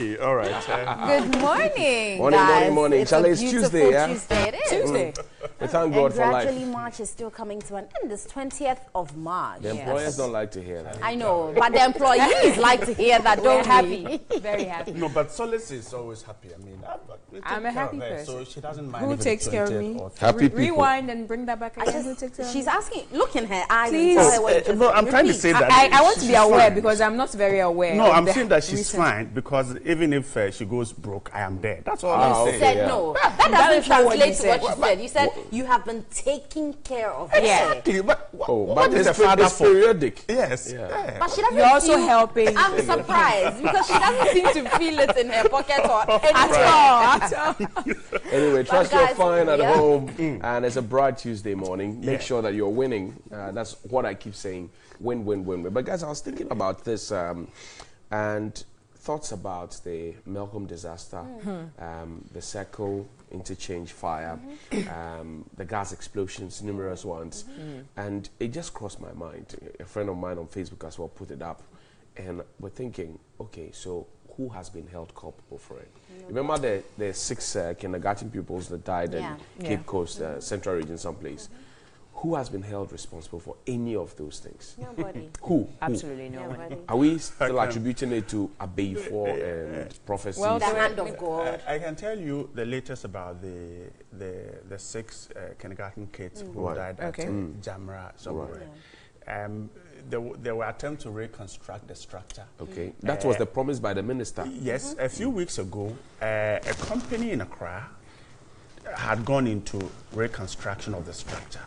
Okay, all right. Good morning, morning. Charlie, it's Tuesday, yeah? Tuesday, it is. Tuesday. We thank God for life. Gradually, March is still coming to an end. This 20th of March. The employers don't like to hear that. I know, but the employees like to hear that. Don't happy, very happy. No, but Solace is always happy. I mean, I'm a happy person. So she doesn't mind. Who takes care of me? Happy people. Rewind and bring that back again. Who takes care of me? She's asking, look in her eyes. Please. And tell her what No, I'm trying to say that. I want to be aware because I'm not very aware. No, I'm saying that she's fine because even if she goes broke, I am there. That's all I'm saying. You said no. That doesn't translate to what you said. You said you have been taking care of her. Exactly. But but is the father it's periodic. Yes. Yeah. But she doesn't. You're also helping. I'm surprised because she doesn't seem to feel it in her pocket or at all. Anyway, trust guys, you're fine at home, and it's a bright Tuesday morning. Make sure that you're winning. That's what I keep saying. Win, win, win, win. But guys, I was thinking about this and thoughts about the Melcombe disaster, the Circle interchange fire, the gas explosions, numerous ones. And it just crossed my mind. A friend of mine on Facebook as well put it up. And we're thinking, okay, so who has been held culpable for it? Remember the 6 kindergarten pupils that died in Cape Coast, Central Region, someplace. Who has been held responsible for any of those things? Nobody. Who? Absolutely no one. Are we still attributing it to Abeifo and prophecy? Well, the hand of God. I can tell you the latest about the 6 kindergarten kids who died at Jamra somewhere. There were attempts to reconstruct the structure. Okay, that was the promise by the minister. Yes, a few weeks ago, a company in Accra had gone into reconstruction of the structure.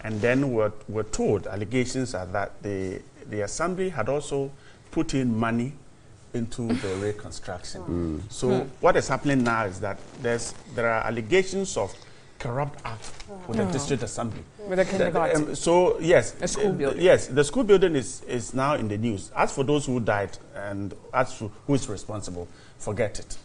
And then we're told, allegations are that the assembly had also put in money into the reconstruction. So what is happening now is that there are allegations of corrupt act with the district assembly. With the kindergarten. So yes, a school building. Yes, the school building is now in the news. As for those who died and as for who is responsible, forget it.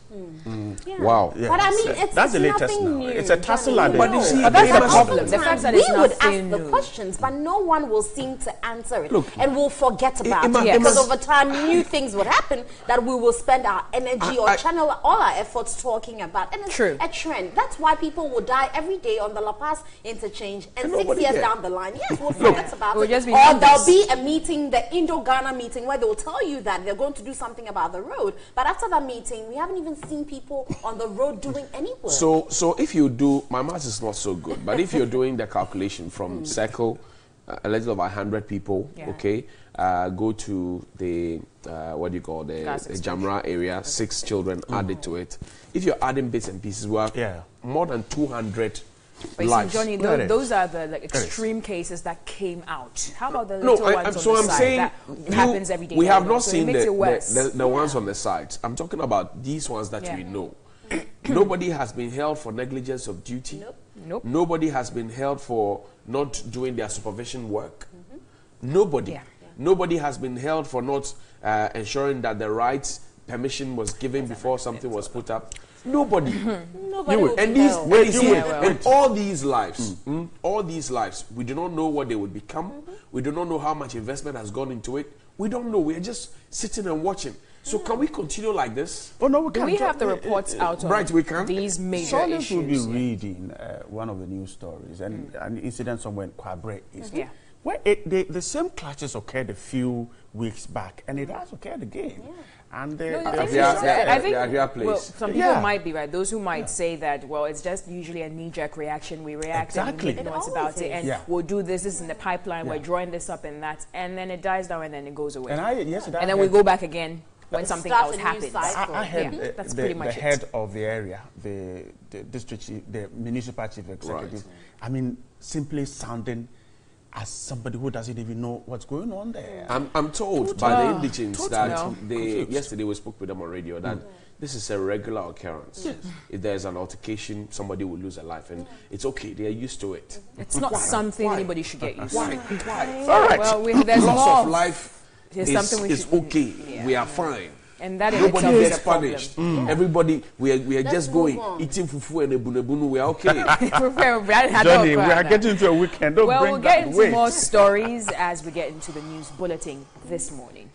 Yeah. Wow. Yeah. But I mean, that's the latest now. new. It's a tussle at the But that's the problem. The fact that we it's would not ask the questions, but no one will seem to answer it. Look, and we'll forget about it. Yes. Because over time, new things would happen that we will spend our energy or channel all our efforts talking about. And it's a trend. That's why people will die every day on the La Paz interchange. And 6 years down the line, yes, we'll forget about it. Or there'll be a meeting, the Indo-Ghana meeting, where they'll tell you that they're going to do something about the road. But after that meeting, we haven't even seen people on the road doing any work. So if you do, my math is not so good, but if you're doing the calculation from Circle, a little over 100 people, okay, go to the, what do you call, the Jamra area, 6 children added to it. If you're adding bits and pieces, well, more than 200 but lives. see, Johnny, those are the extreme cases that came out. How about the little ones on the side that happens every day? We have not seen the ones on the sides. I'm talking about these ones that we know. Nobody has been held for negligence of duty. Nope. Nobody has been held for not doing their supervision work. Nobody. Nobody has been held for not ensuring that the right permission was given before something was put up. Nobody. Nobody and all these lives, all these lives, we do not know what they would become. We do not know how much investment has gone into it. We don't know. We are just sitting and watching. So can we continue like this? Oh no, we can't. Do we have the reports out on these major issues? will be reading one of the news stories and an incident somewhere in Kwabre East. Where the same clashes occurred a few weeks back, and it has occurred again. And I think well, some people might be right. Those who might say that, well, it's just usually a knee-jerk reaction. We react and we make noise about it, and we'll do this. This is in the pipeline. We're drawing this up and that, and then it dies down and then it goes away. And then we go back again when something else happens. I heard that's pretty much the head of the area, the district chief, the municipal chief executive. I mean, simply sounding as somebody who doesn't even know what's going on there. I'm told by the indigents that yesterday we spoke with them on radio that this is a regular occurrence. If there's an altercation, somebody will lose a life, and it's okay. They are used to it. It's not something anybody should get used to. Why? All right. Well, there's loss of life is okay. We are fine. And that nobody gets punished. Everybody, we are just going eating fufu and ebunebunu. We are okay. Johnny, we are getting into a weekend. Don't we'll get into more stories as we get into the news bulletin this morning.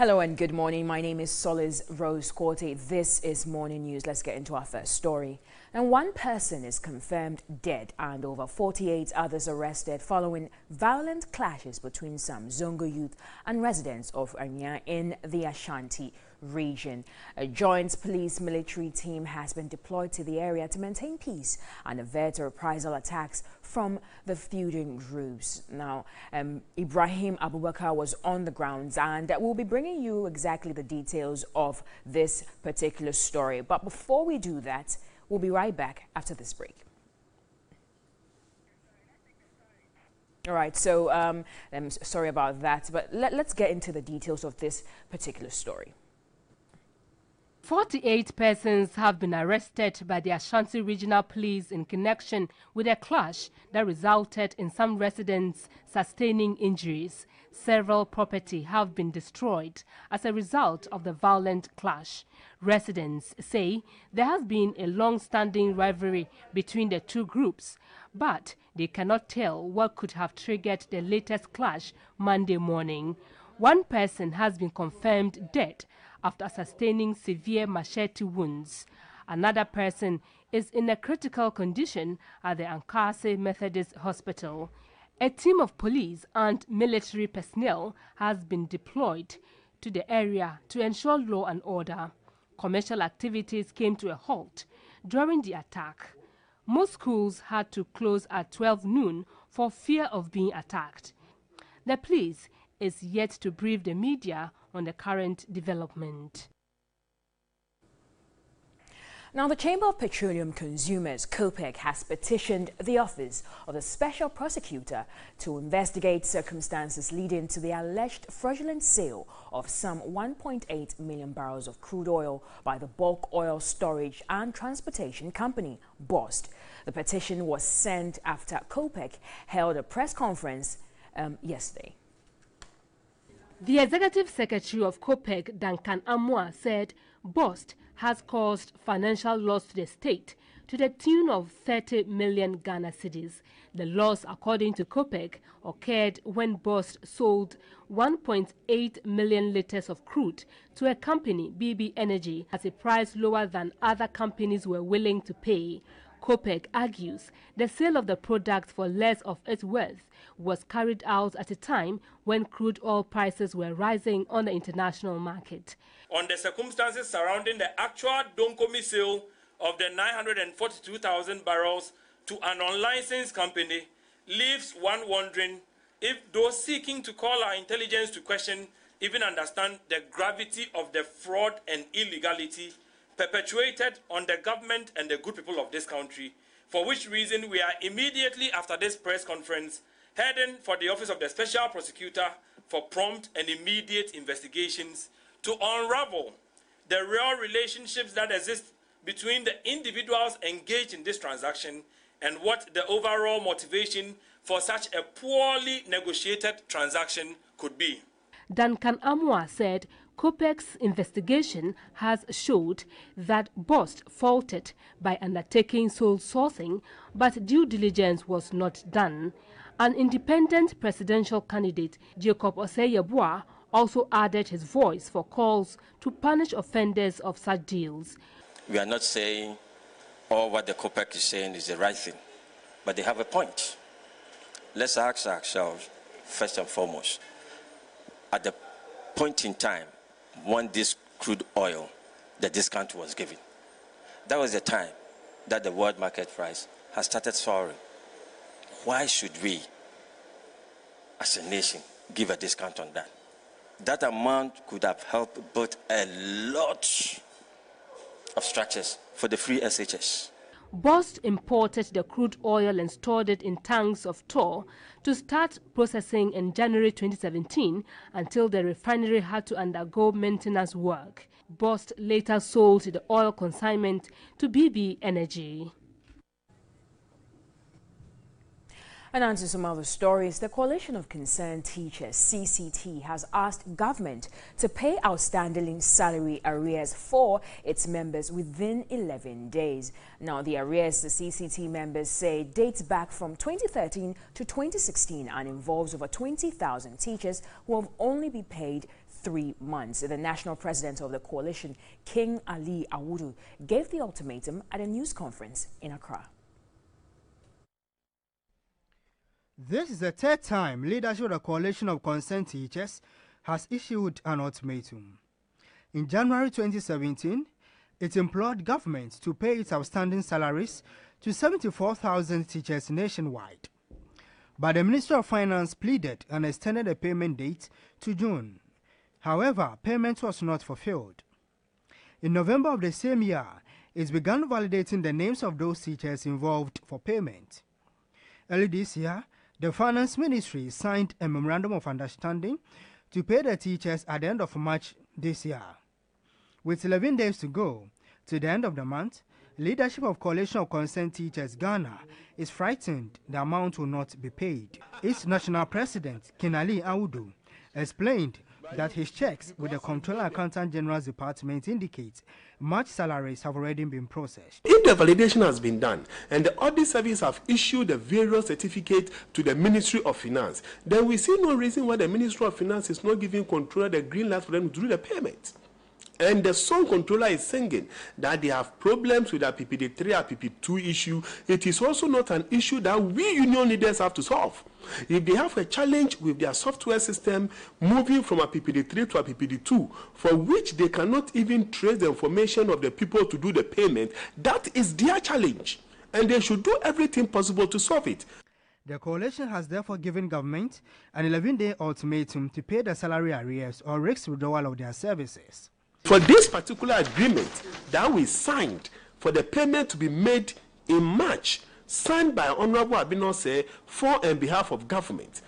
Hello and good morning. My name is Solis Rose Corte. This is Morning News. Let's get into our first story. And one person is confirmed dead and over 48 others arrested following violent clashes between some Zongo youth and residents of Anya in the Ashanti region. A joint police military team has been deployed to the area to maintain peace and avert reprisal attacks from the feuding groups. Now, Ibrahim Abubakar was on the grounds, and we'll be bringing you exactly the details of this particular story. But before we do that, we'll be right back after this break. All right, so I'm sorry about that, but let's get into the details of this particular story. 48 persons have been arrested by the Ashanti Regional Police in connection with a clash that resulted in some residents sustaining injuries. Several property have been destroyed as a result of the violent clash. Residents say there has been a long-standing rivalry between the two groups, but they cannot tell what could have triggered the latest clash Monday morning. One person has been confirmed dead after sustaining severe machete wounds. Another person is in a critical condition at the Ankase Methodist Hospital. A team of police and military personnel has been deployed to the area to ensure law and order. Commercial activities came to a halt during the attack. Most schools had to close at 12 noon for fear of being attacked. The police is yet to brief the media on the current development. Now, the Chamber of Petroleum Consumers, COPEC, has petitioned the Office of the Special Prosecutor to investigate circumstances leading to the alleged fraudulent sale of some 1.8 million barrels of crude oil by the bulk oil storage and transportation company, BOST. The petition was sent after COPEC held a press conference yesterday. The Executive Secretary of COPEC, Duncan Amoah, said BOST has caused financial loss to the state to the tune of 30 million Ghana cedis. The loss, according to COPEC, occurred when BOST sold 1.8 million litres of crude to a company, BB Energy, at a price lower than other companies were willing to pay. COPEC argues the sale of the product for less of its worth was carried out at a time when crude oil prices were rising on the international market. On the circumstances surrounding the actual Donkomi sale of the 942,000 barrels to an unlicensed company leaves one wondering if those seeking to call our intelligence to question even understand the gravity of the fraud and illegality perpetuated on the government and the good people of this country, for which reason we are immediately after this press conference heading for the Office of the Special Prosecutor for prompt and immediate investigations to unravel the real relationships that exist between the individuals engaged in this transaction and what the overall motivation for such a poorly negotiated transaction could be. Duncan Amoah said COPEC's investigation has showed that BOST faulted by undertaking sole sourcing, but due diligence was not done. An independent presidential candidate, Jacob Osei-Yeboah, also added his voice for calls to punish offenders of such deals. We are not saying all what the COPEC is saying is the right thing, but they have a point. Let's ask ourselves, first and foremost, at the point in time when this crude oil, the discount was given, that was the time that the world market price has started soaring. Why should we, as a nation, give a discount on that? That amount could have helped build a lot of structures for the free SHS. BOST imported the crude oil and stored it in tanks of Tor to start processing in January 2017 until the refinery had to undergo maintenance work. BOST later sold the oil consignment to BB Energy. And on to some other stories. The Coalition of Concerned Teachers, CCT, has asked government to pay outstanding salary arrears for its members within 11 days. Now, the arrears the CCT members say dates back from 2013 to 2016 and involves over 20,000 teachers who have only been paid 3 months. The national president of the coalition, King Ali Awudu, gave the ultimatum at a news conference in Accra. This is the third time leadership of the coalition of concerned teachers has issued an ultimatum. In January 2017, it implored government to pay its outstanding salaries to 74,000 teachers nationwide. But the Ministry of Finance pleaded and extended the payment date to June. However, payment was not fulfilled. In November of the same year, it began validating the names of those teachers involved for payment. Early this year, the Finance Ministry signed a Memorandum of Understanding to pay the teachers at the end of March this year. With 11 days to go to the end of the month, leadership of Coalition of Concerned Teachers Ghana is frightened the amount will not be paid. Its national president, King Ali Awudu, explained that his checks with the Comptroller Accountant General's Department indicate March salaries have already been processed. If the validation has been done and the audit service have issued the various certificates to the Ministry of Finance, then we see no reason why the Ministry of Finance is not giving Comptroller the green light for them to do the payment. And the song controller is singing that they have problems with the PPD3 or PP2 issue. It is also not an issue that we union leaders have to solve. If they have a challenge with their software system moving from a PPD3 to a PPD2, for which they cannot even trace the information of the people to do the payment, that is their challenge. And they should do everything possible to solve it. The coalition has therefore given government an 11-day ultimatum to pay the salary arrears or risk withdrawal of their services. For this particular agreement that we signed for the payment to be made in March, signed by Honorable Abinose for on behalf of government,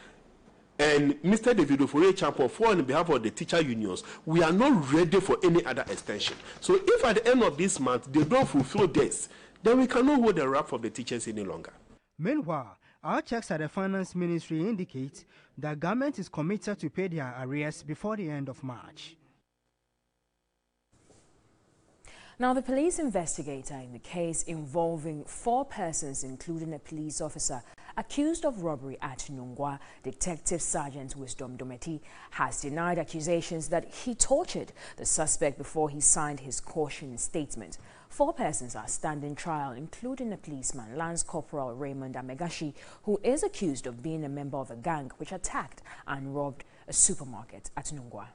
and Mr. David Ofori Champion for on behalf of the teacher unions, we are not ready for any other extension. So if at the end of this month they don't fulfill this, then we cannot hold the wrap of the teachers any longer. Meanwhile, our checks at the Finance Ministry indicate that government is committed to pay their arrears before the end of March. Now, the police investigator in the case involving 4 persons, including a police officer, accused of robbery at Nungwa, Detective Sergeant Wisdom Dometi, has denied accusations that he tortured the suspect before he signed his caution statement. 4 persons are standing trial, including a policeman, Lance Corporal Raymond Amegashi, who is accused of being a member of a gang which attacked and robbed a supermarket at Nungwa.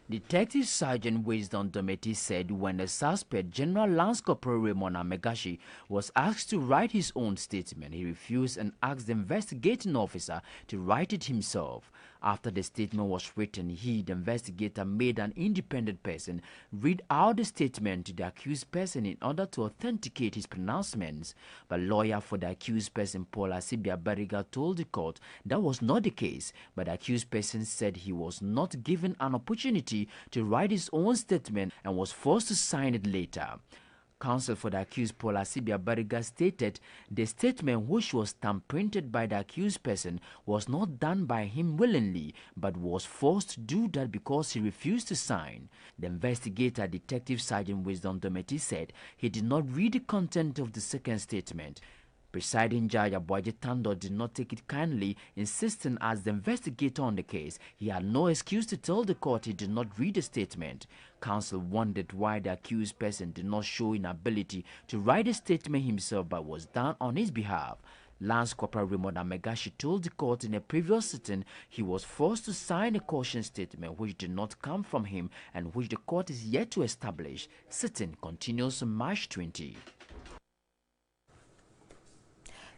Detective Sergeant Wisdom Dometi said when the suspect, General Lance Corporal Raymond Amegashi, was asked to write his own statement, he refused and asked the investigating officer to write it himself. After the statement was written, he, the investigator, made an independent person read out the statement to the accused person in order to authenticate his pronouncements. But lawyer for the accused person, Paul Asibia Bariga, told the court that was not the case, but the accused person said he was not given an opportunity to write his own statement and was forced to sign it later. Counsel for the accused, Paul Asibia Bariga, stated the statement, which was stamp-printed by the accused person, was not done by him willingly, but was forced to do that because he refused to sign. The investigator, Detective Sergeant Wisdom Dometi, said he did not read the content of the second statement. Presiding Judge Aboaje Tando did not take it kindly, insisting as the investigator on the case, he had no excuse to tell the court he did not read the statement. Counsel wondered why the accused person did not show inability to write the statement himself but was done on his behalf. Lance Corporal Raymond Amegashi told the court in a previous sitting he was forced to sign a caution statement which did not come from him and which the court is yet to establish. Sitting continues on March 20.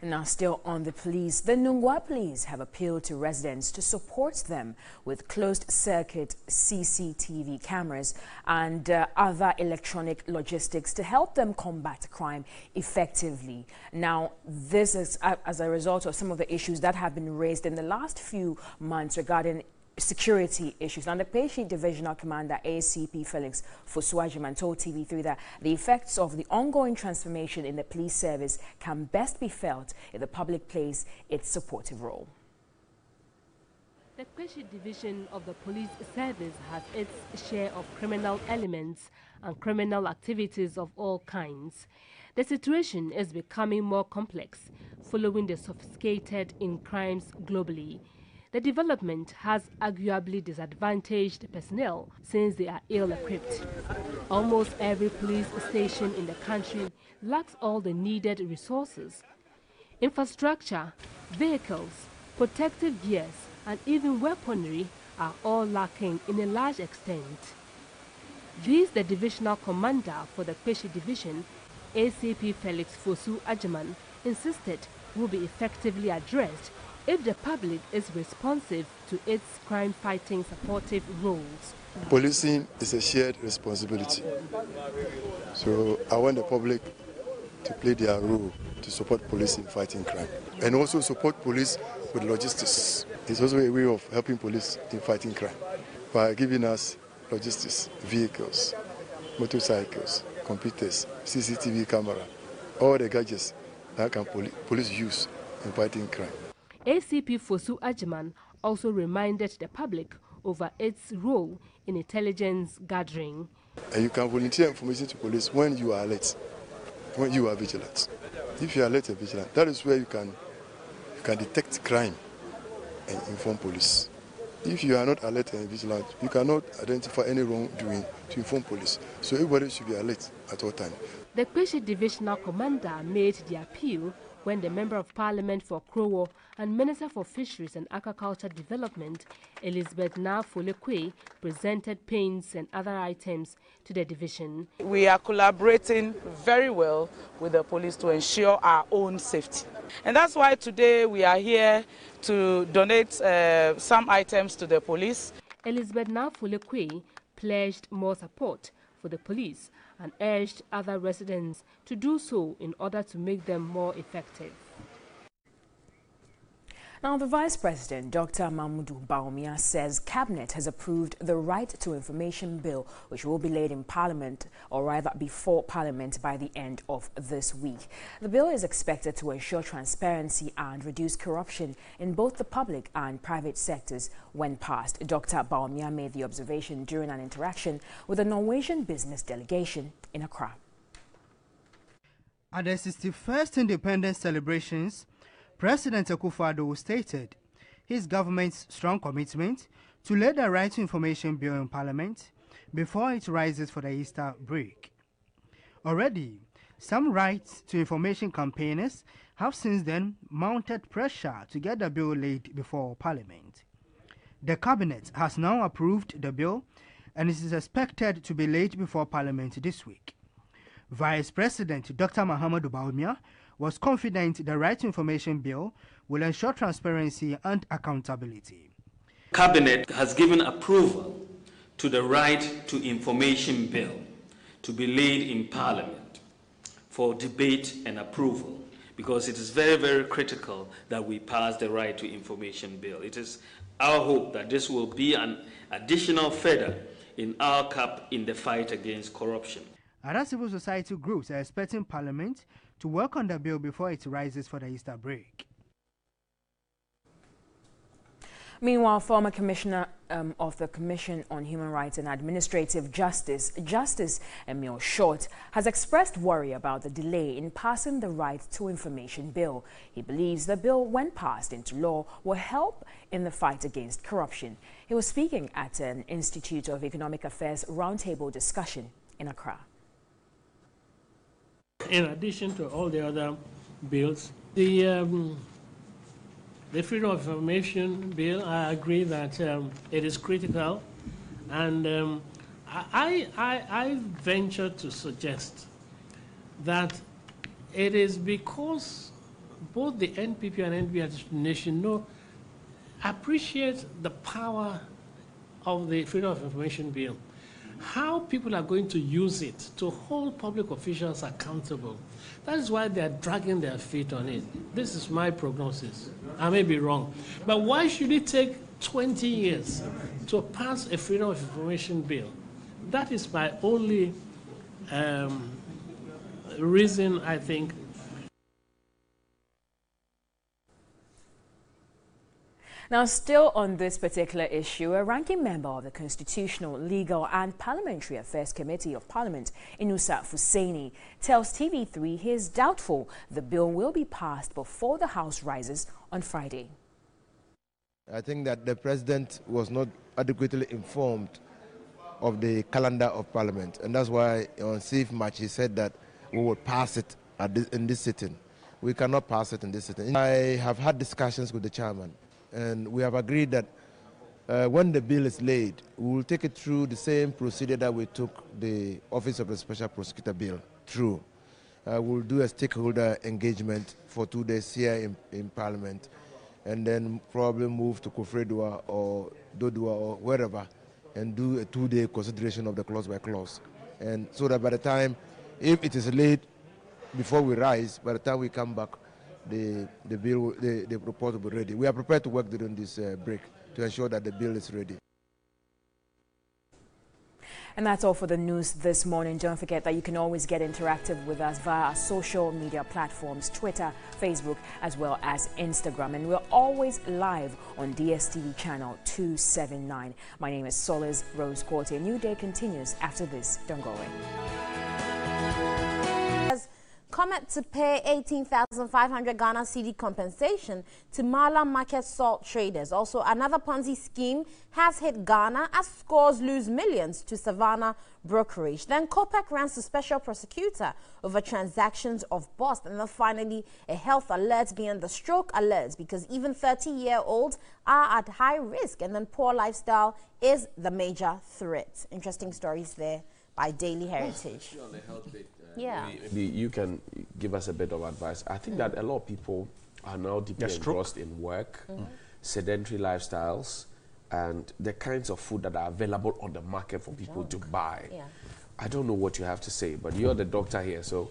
Now, still on the police, the Nungwa police have appealed to residents to support them with closed-circuit CCTV cameras and other electronic logistics to help them combat crime effectively. Now, this is as a result of some of the issues that have been raised in the last few months regarding security issues. Now, the Peishi Divisional Commander, ACP Felix Fosuajiman, told TV3 that the effects of the ongoing transformation in the police service can best be felt if the public plays its supportive role. The Peishi Division of the police service has its share of criminal elements and criminal activities of all kinds. The situation is becoming more complex following the sophisticated in crimes globally. The development has arguably disadvantaged personnel since they are ill-equipped. Almost every police station in the country lacks all the needed resources. Infrastructure, vehicles, protective gears, and even weaponry are all lacking in a large extent. This, the divisional commander for the Kweshi Division, ACP Felix Fosu Agyemang, insisted will be effectively addressed if the public is responsive to its crime-fighting supportive roles. Policing is a shared responsibility. So I want the public to play their role to support police in fighting crime and also support police with logistics. It's also a way of helping police in fighting crime by giving us logistics, vehicles, motorcycles, computers, CCTV camera, all the gadgets that can police use in fighting crime. ACP Fosu Agyemang also reminded the public over its role in intelligence gathering. And you can volunteer information to police when you are alert, when you are vigilant. If you are alert and vigilant, that is where you can detect crime and inform police. If you are not alert and vigilant, you cannot identify any wrongdoing to inform police. So everybody should be alert at all times. The Kweshi Divisional Commander made the appeal when the Member of Parliament for Krowo and Minister for Fisheries and Aquaculture Development, Elizabeth Nafolekwe, presented paints and other items to the division. We are collaborating very well with the police to ensure our own safety. And that's why today we are here to donate some items to the police. Elizabeth Nafolekwe pledged more support for the police and urged other residents to do so in order to make them more effective. Now, the Vice President, Dr. Mahmoud Bawumia, says Cabinet has approved the Right to Information Bill, which will be laid in Parliament, or rather before Parliament, by the end of this week. The bill is expected to ensure transparency and reduce corruption in both the public and private sectors when passed. Dr. Bawumia made the observation during an interaction with a Norwegian business delegation in Accra. At the 61st Independence celebrations, President Akufo-Addo stated his government's strong commitment to lay the Right to Information Bill in Parliament before it rises for the Easter break. Already, some Right to Information campaigners have since then mounted pressure to get the bill laid before Parliament. The Cabinet has now approved the bill and it is expected to be laid before Parliament this week. Vice President Dr. Mahamudu Bawumia was confident the Right to Information Bill will ensure transparency and accountability. Cabinet has given approval to the Right to Information Bill to be laid in Parliament for debate and approval, because it is very, very critical that we pass the Right to Information Bill. It is our hope that this will be an additional feather in our cap in the fight against corruption. Other civil society groups are expecting Parliament to work on the bill before it rises for the Easter break. Meanwhile, former Commissioner of the Commission on Human Rights and Administrative Justice, Justice Emil Short, has expressed worry about the delay in passing the Right to Information Bill. He believes the bill, when passed into law, will help in the fight against corruption. He was speaking at an Institute of Economic Affairs roundtable discussion in Accra. In addition to all the other bills, the Freedom of Information Bill, I agree that it is critical, and I venture to suggest that it is because both the NPP and NB Nation appreciate the power of the Freedom of Information Bill. How people are going to use it to hold public officials accountable. That is why they are dragging their feet on it. This is my prognosis. I may be wrong. But why should it take 20 years to pass a Freedom of Information Bill? That is my only reason, I think. Now, still on this particular issue, a ranking member of the Constitutional, Legal and Parliamentary Affairs Committee of Parliament, Inusa Fuseni, tells TV3 he is doubtful the bill will be passed before the House rises on Friday. I think that the president was not adequately informed of the calendar of Parliament, and that's why on 6th March he said that we will pass it in this sitting. We cannot pass it in this sitting. I have had discussions with the chairman, and we have agreed that when the bill is laid, we will take it through the same procedure that we took the Office of the Special Prosecutor bill through. We'll do a stakeholder engagement for 2 days here in Parliament, and then probably move to Kofredua or Dodua or wherever, and do a 2-day consideration of the clause by clause. And so that by the time, if it is late before we rise, by the time we come back, the report will be ready. We are prepared to work during this break to ensure that the bill is ready. And that's all for the news this morning. Don't forget that you can always get interactive with us via our social media platforms, Twitter, Facebook, as well as Instagram. And we're always live on DSTV channel 279. My name is Solis Rose Corte. A new day continues after this. Don't go away. Comet to pay 18,500 Ghana cedi compensation to Mala market salt traders. Also, another Ponzi scheme has hit Ghana as scores lose millions to Savannah brokerage. Then COPEC runs to special prosecutor over transactions of bust. And then finally, a health alert beyond the stroke alert, because even 30-year-olds are at high risk. And then poor lifestyle is the major threat. Interesting stories there by Daily Heritage. On the health bit, yeah. Maybe you can give us a bit of advice. I think that a lot of people are now deeply engrossed in work, sedentary lifestyles, and the kinds of food that are available on the market for people to buy. Yeah. I don't know what you have to say, but you're the doctor here, so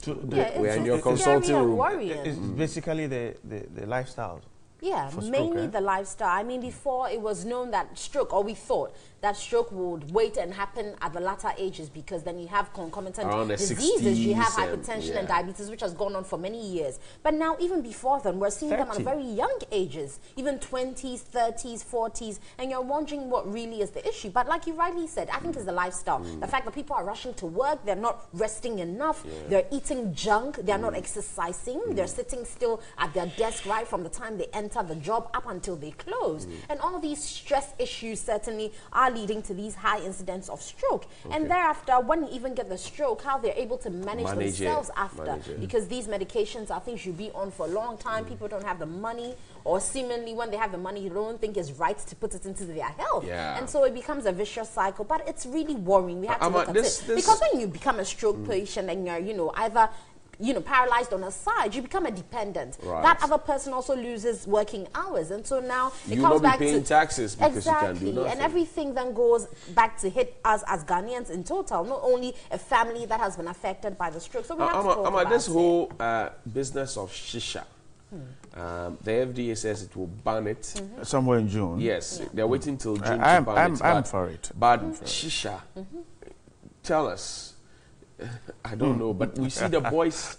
we're in your consulting room. It's basically the lifestyle. Yeah, mainly the lifestyle. I mean, before it was known that stroke, or we thought that stroke would wait and happen at the latter ages, because then you have concomitant diseases. You have hypertension and diabetes, which has gone on for many years. But now, even before then, we're seeing them at very young ages, even 20s, 30s, 40s, and you're wondering what really is the issue. But like you rightly said, I think it's the lifestyle. The fact that people are rushing to work, they're not resting enough, they're eating junk, they're not exercising, they're sitting still at their desk right from the time they enter the job up until they close. And all these stress issues certainly are leading to these high incidents of stroke. And thereafter, when you even get the stroke, how they're able to manage themselves after. Because these medications are things you be on for a long time. People don't have the money, or seemingly when they have the money, you don't think it's right to put it into their health. And so it becomes a vicious cycle. But it's really worrying. We have to look at it. Because when you become a stroke patient and you're, you know, either paralyzed on a side, you become a dependent. That other person also loses working hours, and so now it comes back to taxes because you can do nothing. And everything then goes back to hit us as Ghanaians in total, not only a family that has been affected by the stroke. So we have to talk about this whole business of shisha. The FDA says it will ban it somewhere in June. Yes, they're waiting till June to ban it. I'm for it. But shisha, tell us. I don't know, but we see the boys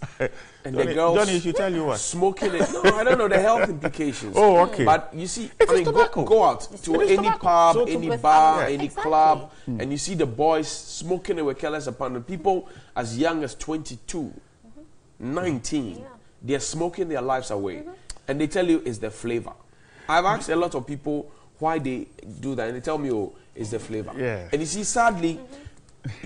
and the girls. Johnny, you tell you what? Smoking it. No, I don't know the health implications. Oh, okay. But you see, go out to any pub, any bar, any club, and you see the boys smoking it with careless abandon. People as young as 22, 19, they're smoking their lives away. And they tell you it's the flavor. I've asked a lot of people why they do that, and they tell me, oh, it's the flavor. And you see, sadly,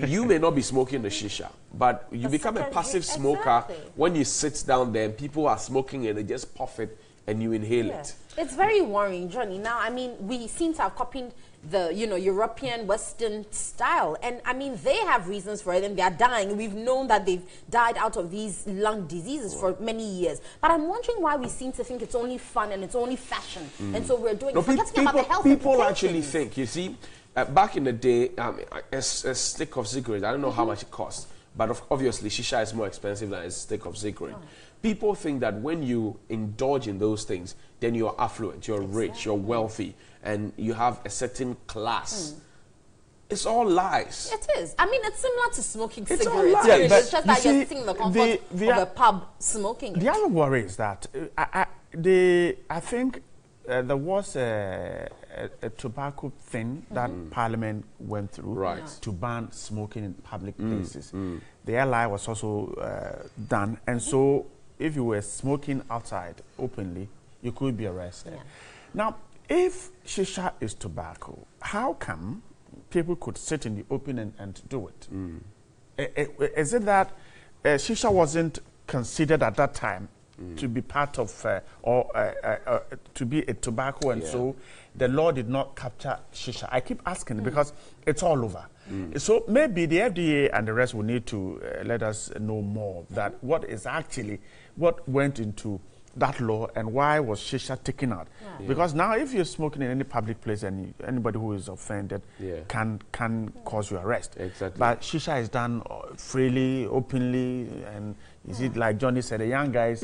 you may not be smoking the shisha, but you become a passive smoker when you sit down there and people are smoking and they just puff it and you inhale it. It's very worrying, Johnny. Now, I mean, we seem to have copied the, European Western style. And, I mean, they have reasons for it and they are dying. We've known that they've died out of these lung diseases for many years. But I'm wondering why we seem to think it's only fun and it's only fashion. And so we're doing forgetting about the health people actually think, you see, back in the day, a stick of cigarettes, I don't know how much it costs, but obviously shisha is more expensive than a stick of cigarette. People think that when you indulge in those things, then you're affluent, you're rich, you're wealthy, and you have a certain class. It's all lies. It is. I mean, it's similar to smoking cigarettes. It's just that you're sitting in the comfort of a pub smoking. The other worry is that I think there was a tobacco thing that Parliament went through to ban smoking in public places. The LI was also done, and so if you were smoking outside openly, you could be arrested. Now, if shisha is tobacco, how come people could sit in the open and do it? Is it that shisha wasn't considered at that time to be part of to be a tobacco, and so the law did not capture shisha? I keep asking because it's all over. So maybe the FDA and the rest will need to let us know more that what went into that law and why was shisha taken out. Because now if you're smoking in any public place and anybody who is offended can cause you arrest. Exactly. But shisha is done freely, openly, and is it like Johnny said, the young guys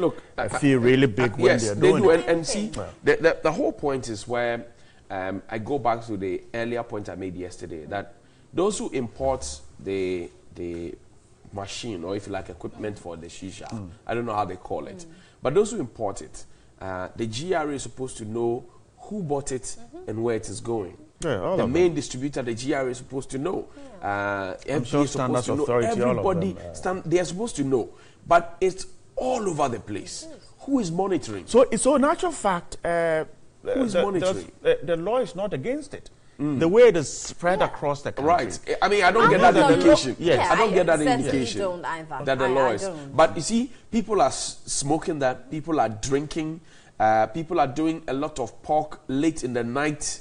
feel really big when they're doing it. And see, the whole point is where I go back to the earlier point I made yesterday, that those who import the machine, or if you like equipment for the shisha, I don't know how they call it, but those who import it, the GRA is supposed to know who bought it and where it is going. The main distributor, the GRA is supposed to know. FDA is supposed to know. Everybody, they are supposed to know. But it's all over the place. Who is monitoring? So in actual fact, who is monitoring? The law is not against it. The way it is spread across the country. Right. I mean, I don't get that indication. Yes. I don't get that indication don't either. that the law is. But you see, people are smoking that. People are drinking. People are doing a lot of pork late in the night.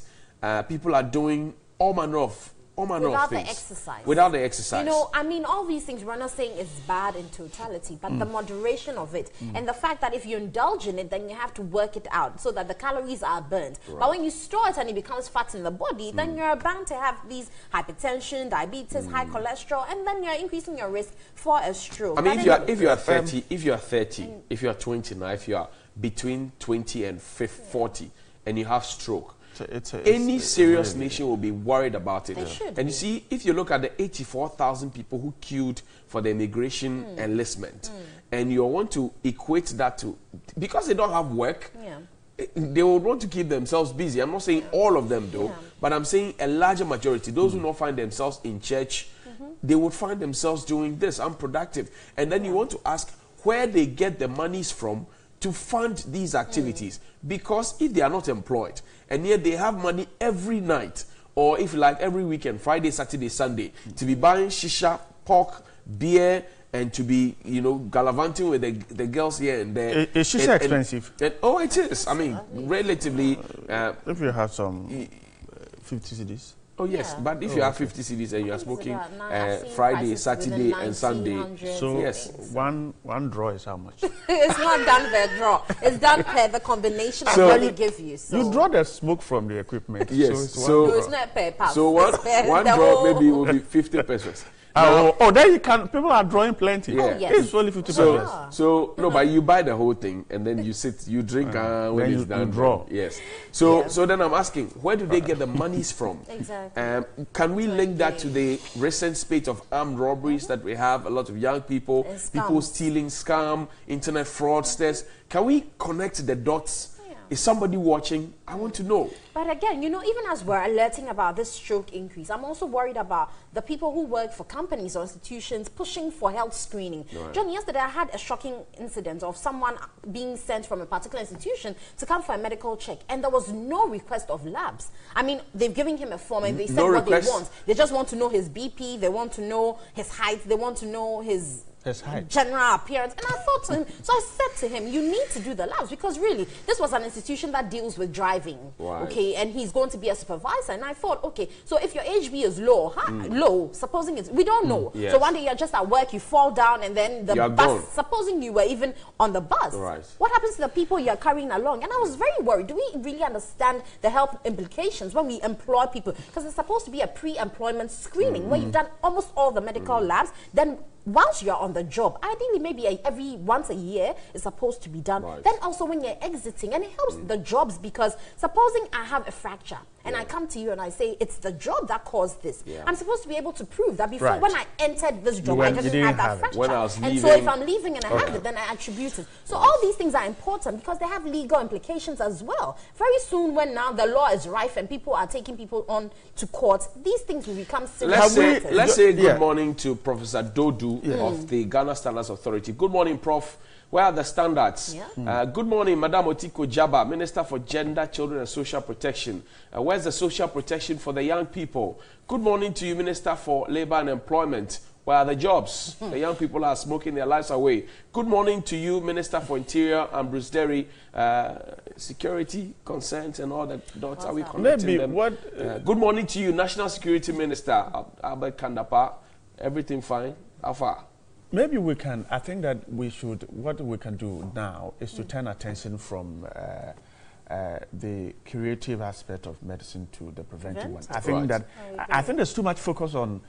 People are doing all manner of things. Without the exercise. Without the exercise. You know, I mean, all these things, we're not saying it's bad in totality, but the moderation of it and the fact that if you indulge in it, then you have to work it out so that the calories are burnt. Right. But when you store it and it becomes fat in the body, then you're bound to have these hypertension, diabetes, high cholesterol, and then you're increasing your risk for a stroke. I mean, if you are 30, if you are 20 now, if you are between 20 and 40, and you have stroke, any serious nation will be worried about it. And you see, if you look at the 84,000 people who queued for the immigration enlistment, and you want to equate that to, because they don't have work, they would want to keep themselves busy. I'm not saying all of them though, but I'm saying a larger majority, those who don't find themselves in church, they would find themselves doing this, unproductive. And then you want to ask where they get the monies from to fund these activities, because if they are not employed and yet they have money every night, or if you like every weekend, Friday, Saturday, Sunday, to be buying shisha, pork, beer, and to be, you know, gallivanting with the girls here and there. Is shisha expensive? Oh, it is. I mean, relatively. If you have some 50 cedis. Oh, yes, but if you have 50 cedis and you are smoking Friday, Saturday, and Sunday, so yes, one draw is how much? It's not done per draw. It's done per the combination of what they give you. So. You draw the smoke from the equipment. Yes, so it's not per pass. So one draw maybe will be 50 pesos. Then you can. People are drawing plenty. Yeah. Oh, yes. It's only 50 pesos. So no, but you buy the whole thing and then you sit, you drink, when it's done. You draw. Yes. So then I'm asking, where do they get the monies from? Exactly. Can we link that to the recent spate of armed robberies that we have? A lot of young people, people stealing, scam, internet fraudsters. Can we connect the dots? Is somebody watching? I want to know. But again, you know, even as we're alerting about this stroke increase, I'm also worried about the people who work for companies or institutions pushing for health screening. Right. John, yesterday I had a shocking incident of someone being sent from a particular institution to come for a medical check, and there was no request of labs. I mean, they've given him a form and they said what they want. They just want to know his BP, they want to know his height, they want to know his general appearance. And I thought to him, so I said to him, you need to do the labs, because really, this was an institution that deals with driving, okay, and he's going to be a supervisor. And I thought, okay, so if your HB is low, supposing it's, we don't know. Yes. So one day you're just at work, you fall down, and then the bus, supposing you were even on the bus, what happens to the people you're carrying along? And I was very worried. Do we really understand the health implications when we employ people? Because it's supposed to be a pre-employment screening where you've done almost all the medical labs, then once you're on the job, ideally maybe every once a year is supposed to be done. Then also when you're exiting, and it helps the jobs, because supposing I have a fracture and I come to you and I say it's the job that caused this, I'm supposed to be able to prove that before when I entered this job I didn't have that fracture. When I was leaving, and so if I'm leaving and I have it, then I attribute it. So all these things are important because they have legal implications as well. Very soon, when now the law is rife and people are taking people on to court, these things will become serious. Let's say good morning to Professor Dodu of the Ghana Standards Authority. Good morning, Prof. Where are the standards? Yeah. Good morning, Madam Otiko Jaba, Minister for Gender, Children and Social Protection. Where's the social protection for the young people? Good morning to you, Minister for Labor and Employment. Where are the jobs? The young people are smoking their lives away. Good morning to you, Minister for Interior and Bruce Derry. Security concerns and all that. Are we connecting them? Good morning to you, National Security Minister Albert Kandapa. Everything fine? How far? Maybe we can, I think that we should, what we can do now is to turn attention from the curative aspect of medicine to the preventive one. I think that, I think there's too much focus on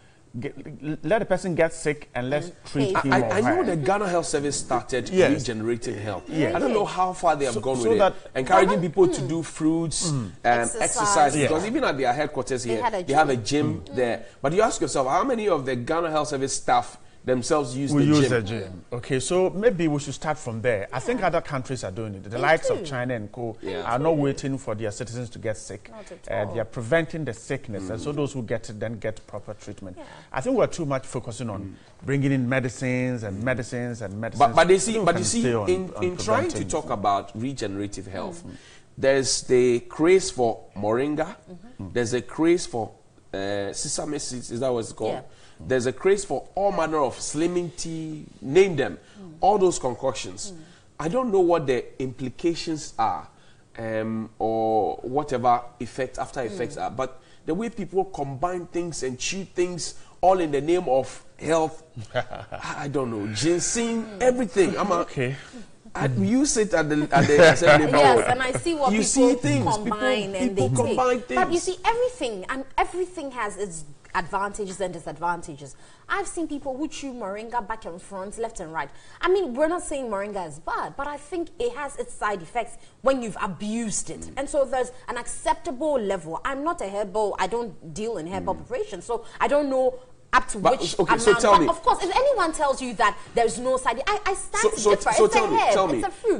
let the person get sick and let's treat him. I know the Ghana Health Service started regenerating health. I don't know how far they have gone with it. Encouraging people to do fruits, exercise. Because even at their headquarters here, they have a gym there. But you ask yourself, how many of the Ghana Health Service staff themselves use the gym? Okay, so maybe we should start from there. I think other countries are doing it. The likes of China and Co. are not waiting for their citizens to get sick. They are preventing the sickness, and so those who get it then get proper treatment. I think we're too much focusing on bringing in medicines and medicines and medicines. But you see, in trying to talk about regenerative health, there's the craze for moringa. There's a craze for sesame seeds. Is that what it's called? There's a craze for all manner of slimming tea, name them, all those concoctions. I don't know what the implications are or whatever after effects are, but the way people combine things and chew things all in the name of health, I don't know, ginseng, everything. You sit at the assembly board. Yes, and I see what you people combine and they take. But you see, everything has its advantages and disadvantages. I've seen people who chew moringa back and front, left and right. I mean, we're not saying moringa is bad, but I think it has its side effects when you've abused it. And so there's an acceptable level. I'm not a herbal, I don't deal in herbal preparation, so I don't know up to which amount. So tell me. Of course, if anyone tells you that there's no side, I stand to differ. So tell me, it's a fruit.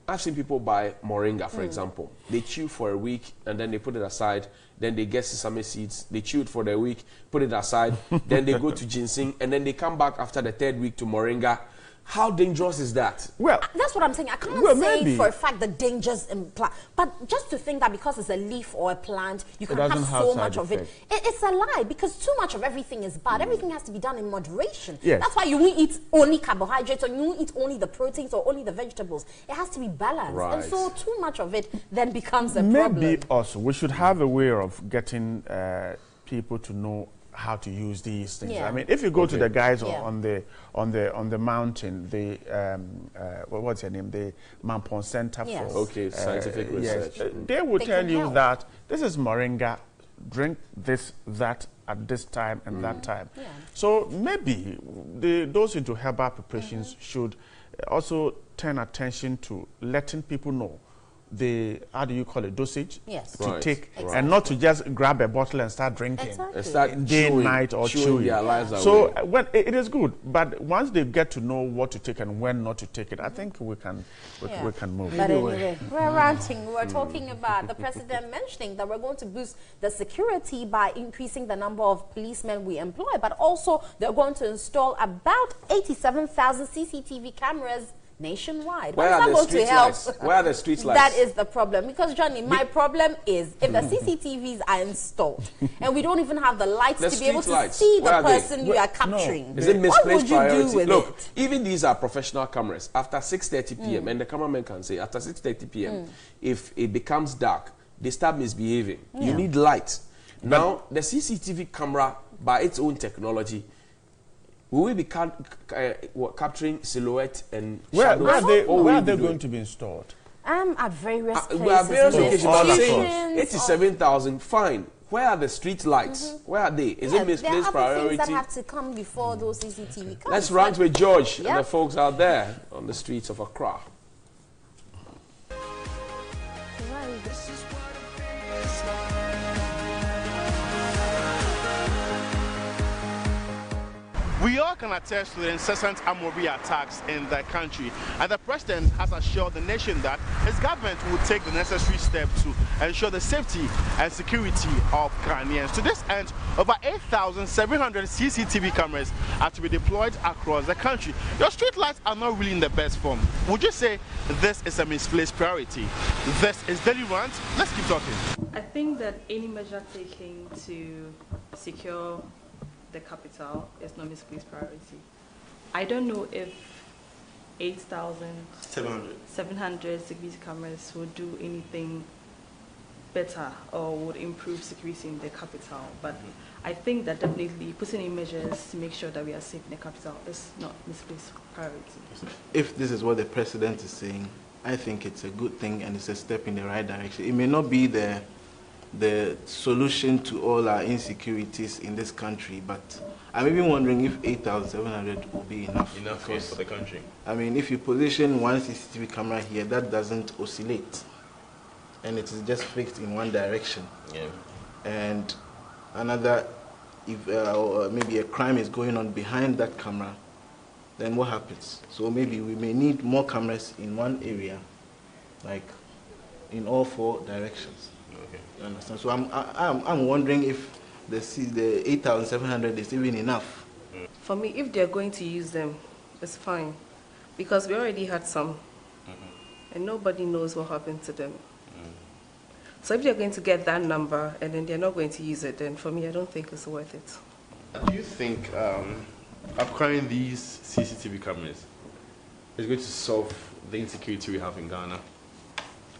I've seen people buy moringa, for example. They chew for a week and then they put it aside. Then they get sesame seeds. They chew it for the week, put it aside. Then they go to ginseng and then they come back after the 3rd week to moringa. How dangerous is that? Well, that's what I'm saying. I can't say for a fact the dangers imply, but just to think that because it's a leaf or a plant, you can have so much of it. It's a lie, because too much of everything is bad. Everything has to be done in moderation. That's why you won't eat only carbohydrates, or you won't eat only the proteins or only the vegetables. It has to be balanced. And so too much of it then becomes a problem. Maybe also we should have a way of getting people to know how to use these things. I mean, if you go to the guys on the mountain, the what's your name? The Mampon Center for Scientific Research. They will tell you that this is moringa. Drink this, that at this time and that time. So maybe those into herbal preparations should also turn attention to letting people know the, how do you call it, dosage to take, and not to just grab a bottle and start drinking and start day, night, or chewing. Their lives away. So when it is good, but once they get to know what to take and when not to take it, I think we can move. But anyway, we're ranting. We're talking about the president mentioning that we're going to boost the security by increasing the number of policemen we employ, but also they're going to install about 87,000 CCTV cameras nationwide. Where are the street lights? Where are the street lights? That is the problem. Because, Johnny, my problem is if the CCTVs are installed and we don't even have the lights to be able to see the person you are capturing, is it misplaced what would you priority? do with Look, it? even these are professional cameras. After 6:30 p.m., and the cameraman can say, after 6:30 p.m., if it becomes dark, they start misbehaving. You need light. Now, the CCTV camera, by its own technology, will we be capturing silhouette and shadows? Where are they going to be installed? At various places. We are various locations. I'm saying 87,000, fine. Where are the street lights? Where are they? Is it misplaced priority? Things that have to come before those CCTV cameras. Let's rant with George and the folks out there on the streets of Accra. We all can attest to the incessant armed robbery attacks in the country, and the president has assured the nation that his government will take the necessary steps to ensure the safety and security of Ghanaians. To this end, over 8,700 CCTV cameras are to be deployed across the country. Your street lights are not really in the best form. Would you say this is a misplaced priority? This is Daily Rant. Let's keep talking. I think that any measure taken to secure the capital is not misplaced priority. I don't know if 8,700 security cameras would do anything better or would improve security in the capital, but I think that definitely putting in measures to make sure that we are safe in the capital is not misplaced priority. If this is what the president is saying, I think it's a good thing and it's a step in the right direction. It may not be the solution to all our insecurities in this country, but I'm even wondering if 8,700 will be enough. Enough for the country. I mean, if you position one CCTV camera here, that doesn't oscillate, and it is just fixed in one direction. Yeah. And another, if maybe a crime is going on behind that camera, then what happens? So maybe we may need more cameras in one area, like in all 4 directions. Okay. You understand? So I'm wondering if the 8,700 is even enough. For me, if they're going to use them, it's fine, because we already had some, and nobody knows what happened to them. So if they're going to get that number and then they're not going to use it, then for me, I don't think it's worth it. Do you think acquiring these CCTV cameras is going to solve the insecurity we have in Ghana?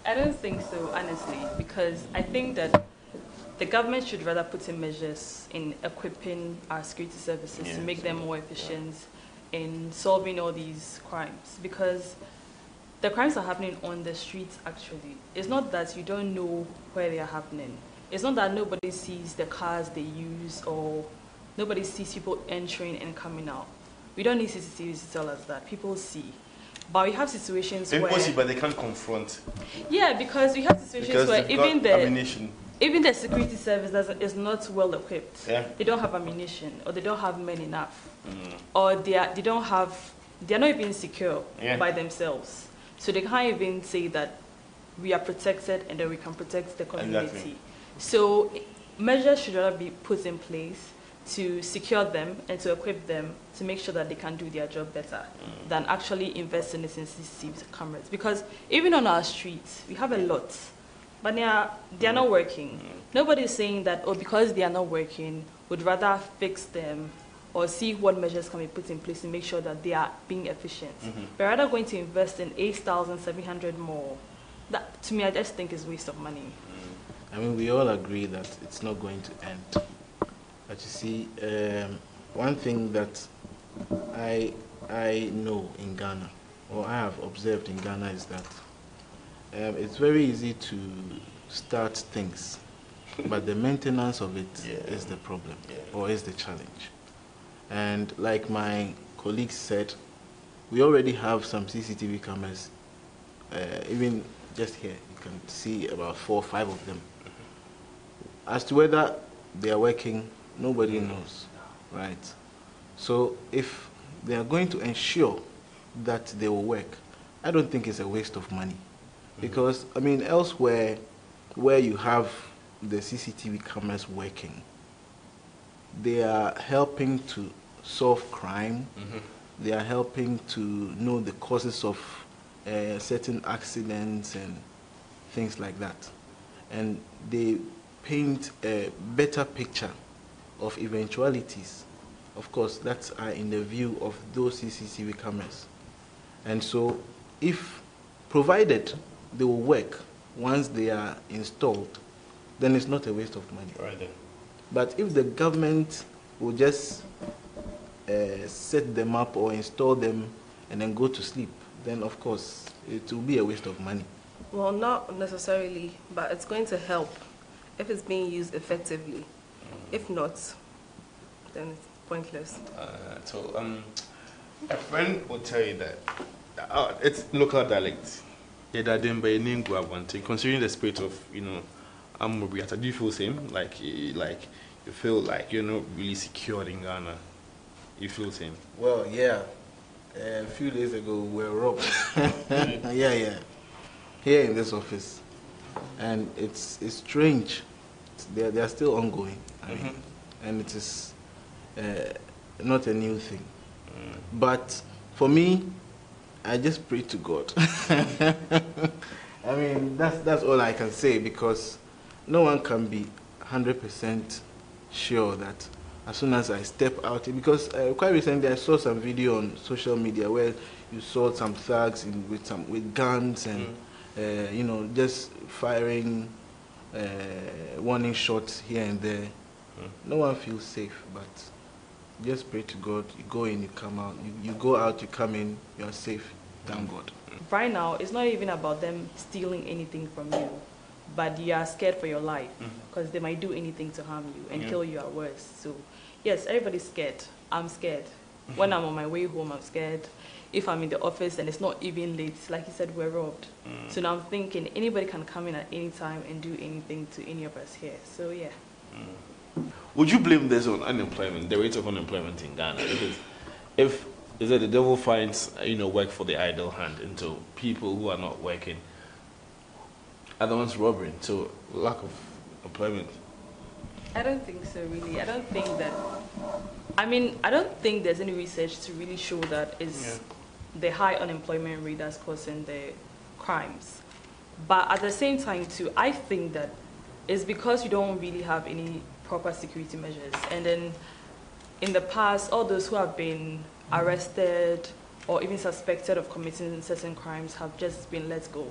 I don't think so, honestly, because I think that the government should rather put in measures in equipping our security services to make them more efficient in solving all these crimes, because the crimes are happening on the streets, actually. It's not that you don't know where they are happening. It's not that nobody sees the cars they use or nobody sees people entering and coming out. We don't need CCTVs to tell us that. People see. But we have situations where... People see, but they can't confront. Yeah, because we have situations where even the security service is not well equipped. Yeah. They don't have ammunition, or they don't have men enough, or they're not even secure by themselves. So they can't even say that we are protected and that we can protect the community. Exactly. So measures should rather be put in place to secure them and to equip them to make sure that they can do their job better than actually investing in CCTV cameras. Because even on our streets, we have a lot, but they are not working. Nobody is saying that, oh, because they are not working, would rather fix them or see what measures can be put in place to make sure that they are being efficient. We're rather going to invest in 8,700 more. That, to me, I just think is a waste of money. I mean, we all agree that it's not going to end. But you see, one thing that I know in Ghana, or I have observed in Ghana, is that it's very easy to start things, but the maintenance of it is the problem, or is the challenge. And like my colleagues said, we already have some CCTV cameras, even just here, you can see about 4 or 5 of them. As to whether they are working, nobody knows, right? So if they are going to ensure that they will work, I don't think it's a waste of money. Because, I mean, elsewhere where you have the CCTV cameras working, they are helping to solve crime. They are helping to know the causes of certain accidents and things like that. And they paint a better picture of eventualities, of course, that are in the view of those CCTV cameras. And so, if provided they will work once they are installed, then it's not a waste of money. Right then. But if the government will just set them up or install them and then go to sleep, then of course it will be a waste of money. Well, not necessarily, but it's going to help if it's being used effectively. If not, then it's pointless. A friend will tell you that it's local dialect. Considering the spirit of, do you feel the same? Like you feel like you're not really secured in Ghana? You feel same? Well, yeah. A few days ago, we were robbed. Yeah. Here in this office. And it's strange. They are still ongoing. I mean, and it is not a new thing. But for me, I just pray to God. I mean, that's all I can say, because no one can be 100% sure that as soon as I step out, because quite recently I saw some video on social media where you saw some thugs with guns and you know, just firing warning shots here and there. No one feels safe, but just pray to God. You go in, you come out. You go out, you come in, you are safe. Thank God. Right now, it's not even about them stealing anything from you, but you are scared for your life because they might do anything to harm you and kill you at worst. So, yes, everybody's scared. I'm scared. When I'm on my way home, I'm scared. If I'm in the office and it's not even late, like you said, we're robbed. So now I'm thinking anybody can come in at any time and do anything to any of us here. So, yeah. Would you blame this on unemployment, the rate of unemployment in Ghana? Because if the devil finds work for the idle hand, and so people who are not working are the ones robbing, so lack of employment. I don't think so, really. I don't think that. I mean, I don't think there's any research to really show that it's the high unemployment rate that's causing the crimes. But at the same time, too, I think that it's because you don't really have any proper security measures. And then in the past, all those who have been arrested or even suspected of committing certain crimes have just been let go.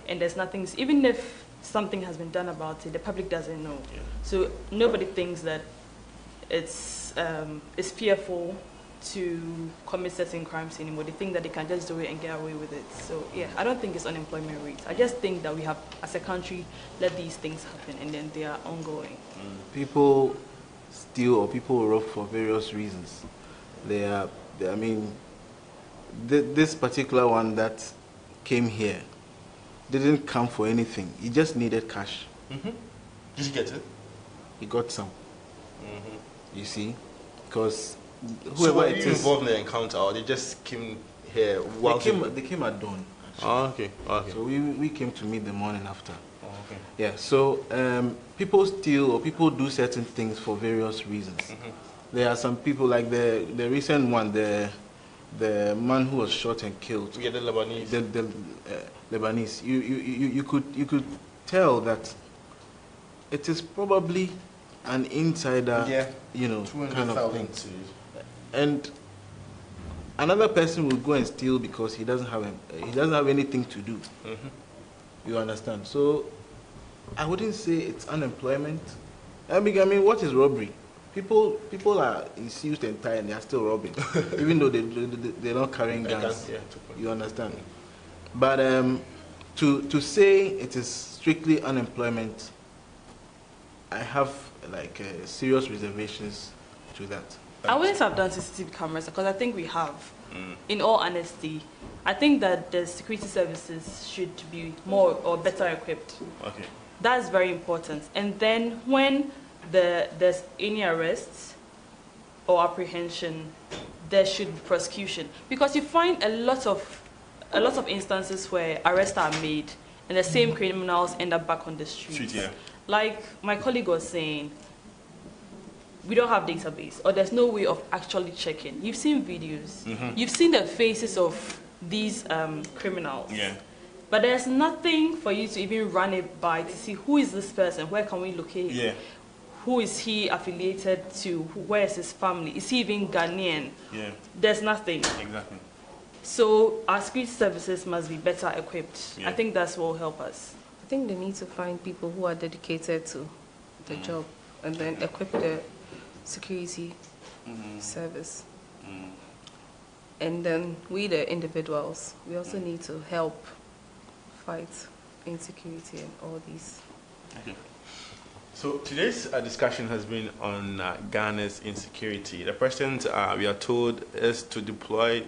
And there's nothing, even if something has been done about it, the public doesn't know. So nobody thinks that it's fearful to commit certain crimes anymore. They think that they can just do it and get away with it. So yeah, I don't think it's unemployment rate. I just think that we have, as a country, let these things happen and then they are ongoing. People steal or people rob for various reasons. I mean, this particular one that came here didn't come for anything. He just needed cash. Did you get it? He got some. You see, because whoever so were it you is involved in the encounter, or they just came here? They came at dawn. Oh, okay. So we came to meet the morning after. Oh, okay. Yeah. So people steal or people do certain things for various reasons. There are some people like the recent one, the man who was shot and killed. Yeah, the Lebanese. The Lebanese. You could tell that it is probably an insider, kind of thing. And another person will go and steal because he doesn't have anything to do. You understand? So I wouldn't say it's unemployment. I mean, what is robbery? People are in suit and tie and they are still robbing, even though they're not carrying guns. You understand? But to say it is strictly unemployment, I have like serious reservations to that. I wouldn't have done CCTV cameras because I think we have. In all honesty, I think that the security services should be more or better equipped. Okay. That's very important. And then when there's any arrests or apprehension, there should be prosecution, because you find a lot of instances where arrests are made and the same criminals end up back on the streets. Like my colleague was saying, we don't have database, or there's no way of actually checking. You've seen videos, you've seen the faces of these criminals, but there's nothing for you to even run it by to see who is this person, where can we locate him? Who is he affiliated to? Where is his family? Is he even Ghanaian? There's nothing. Exactly. So our security services must be better equipped. I think that's what will help us. I think they need to find people who are dedicated to the job and then equip the security service. And then we, the individuals, we also need to help fight insecurity and all these. Okay. So today's discussion has been on Ghana's insecurity. The president, we are told, is to deploy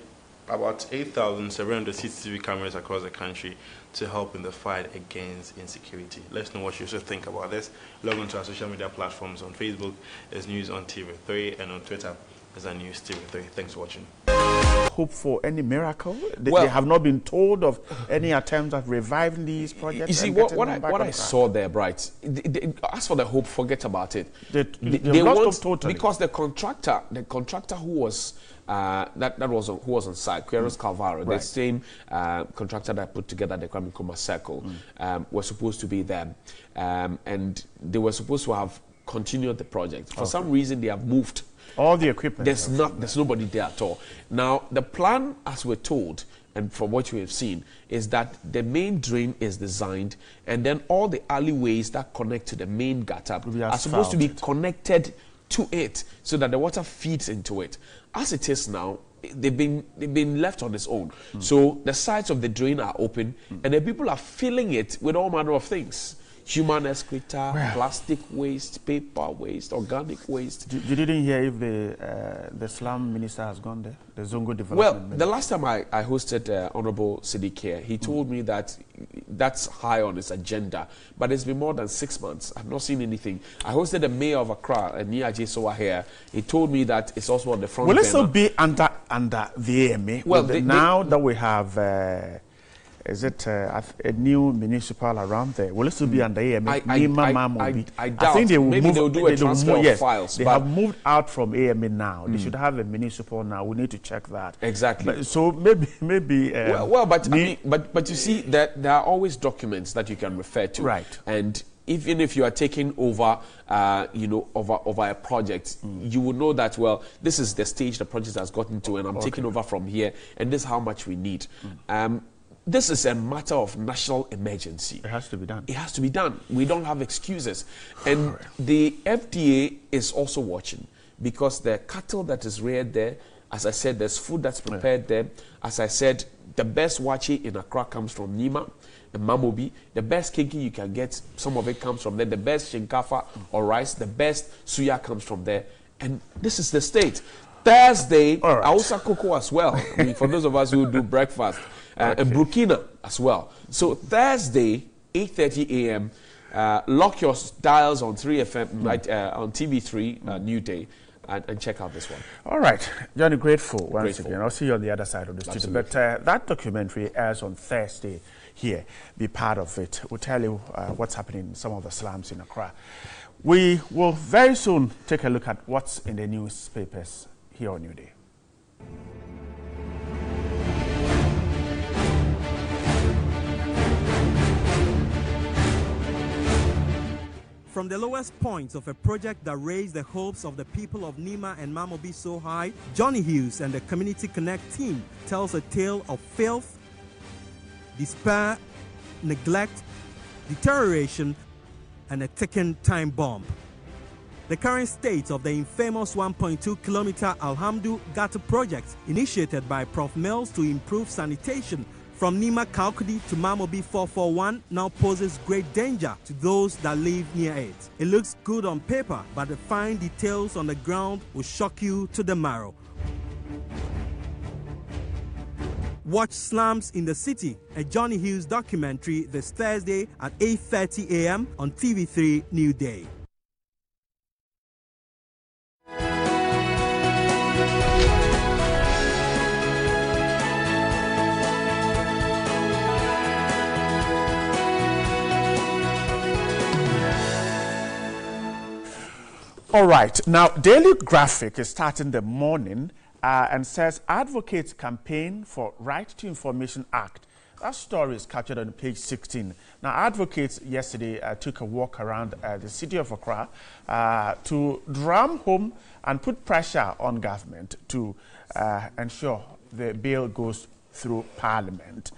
about 8,700 CCTV cameras across the country to help in the fight against insecurity. Let's know what you should think about this. Log on to our social media platforms. On Facebook is News on TV3, and on Twitter This is News TV3. Thanks for watching. Hope for any miracle? They have not been told of any attempts at reviving these projects? You see, what I saw there, Bright, as for the hope, forget about it. They want, totally. Because the contractor who was who was on site, Queiroz Calvaro, the same contractor that put together the Kwame Nkrumah Circle, was supposed to be there, and they were supposed to have continued the project. For some reason, they have moved. All the equipment. There's nobody there at all. Now, the plan, as we're told, and from what we have seen, is that the main drain is designed, and then all the alleyways that connect to the main gutter are supposed to be connected to it, so that the water feeds into it. As it is now, they've been left on its own. So the sides of the drain are open, and the people are filling it with all manner of things. Human excreta, plastic waste, paper waste, organic waste. You didn't hear if the slum minister has gone there? The Zongo Development Minister? The last time I hosted Honorable Siddiq here, he told me that that's high on his agenda. But it's been more than 6 months. I've not seen anything. I hosted the mayor of Accra, Nia Jesowa here. He told me that it's also on the front. Will it still be under the AMA? Well, now that we have... is it a new municipal around there? Will it still be under AMA? I doubt. I think they will maybe they'll do a transfer of files. They have moved out from AMA now. They should have a municipal now. We need to check that. Exactly. But, so maybe. But you see that there are always documents that you can refer to. Right. And even if you are taking over, over a project, you will know that, well, this is the stage the project has gotten to, and I'm taking over from here, and this is how much we need. This is a matter of national emergency. It has to be done. It has to be done. We don't have excuses. And the FDA is also watching, because the cattle that is reared there, as I said, there's food that's prepared there. As I said, the best wachi in Accra comes from Nima and Mamobi. The best kinki you can get, some of it comes from there. The best shinkafa or rice, the best suya comes from there. And this is the state. Thursday, Ausa cocoa as well. I mean, for those of us who do breakfast. And Burkina as well. So Thursday, 8:30 a.m., lock your dials on 3FM, on TV3, NewDay, and check out this one. All right. Johnny, grateful once again. I'll see you on the other side of the studio. But that documentary airs on Thursday here. Be part of it. We'll tell you what's happening in some of the slums in Accra. We will very soon take a look at what's in the newspapers here on NewDay. From the lowest points of a project that raised the hopes of the people of Nima and Mamobi so high, Johnny Hughes and the Community Connect team tells a tale of filth, despair, neglect, deterioration, and a ticking time bomb. The current state of the infamous 1.2-kilometer Alhamdu Gata project, initiated by Prof. Mills to improve sanitation from Nima Kalkudi to Mamobi 441, now poses great danger to those that live near it. It looks good on paper, but the fine details on the ground will shock you to the marrow. Watch Slums in the City, a Johnny Hughes documentary, this Thursday at 8:30 a.m. on TV3 NewDay. All right. Now, Daily Graphic is starting the morning and says Advocates Campaign for Right to Information Act. That story is captured on page 16. Now, advocates yesterday took a walk around the city of Accra to drum home and put pressure on government to ensure the bill goes through Parliament.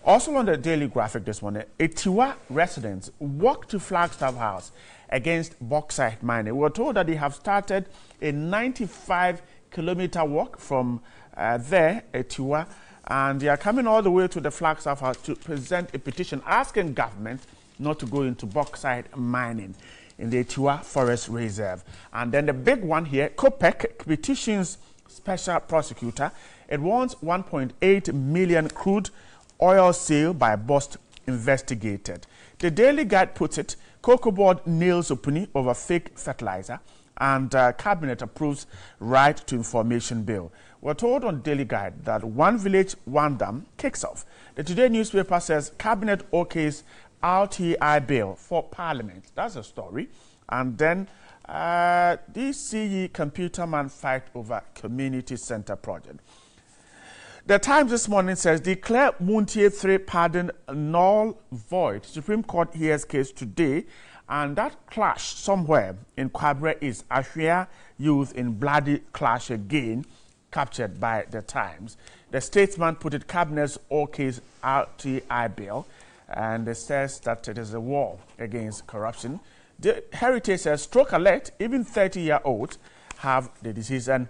Also on the Daily Graphic this morning, Etiwa residents walked to Flagstaff House against bauxite mining. We were told that they have started a 95-kilometer walk from there, Etiwa, and they are coming all the way to the Flagstaff House to present a petition asking government not to go into bauxite mining in the Etiwa Forest Reserve. And then the big one here, COPEC petitions special prosecutor. It wants 1.8 million crude oil sale by bust investigated. The Daily Guide puts it, Cocoa Board nails Opuni over fake fertilizer, and Cabinet approves Right to Information Bill. We're told on Daily Guide that One Village, One Dam kicks off. The Today newspaper says Cabinet okays RTI Bill for Parliament. That's a story. And then DCE computer man fight over community center project. The Times this morning says declare Muntie 3 pardon null void. Supreme Court hears case today, and that clash somewhere in Kwabre is Ashia youth in bloody clash again, captured by the Times. The Statesman put it Cabinet's okays RTI Bill, and it says that it is a war against corruption. The Heritage says stroke alert, even 30-year-olds have the disease. And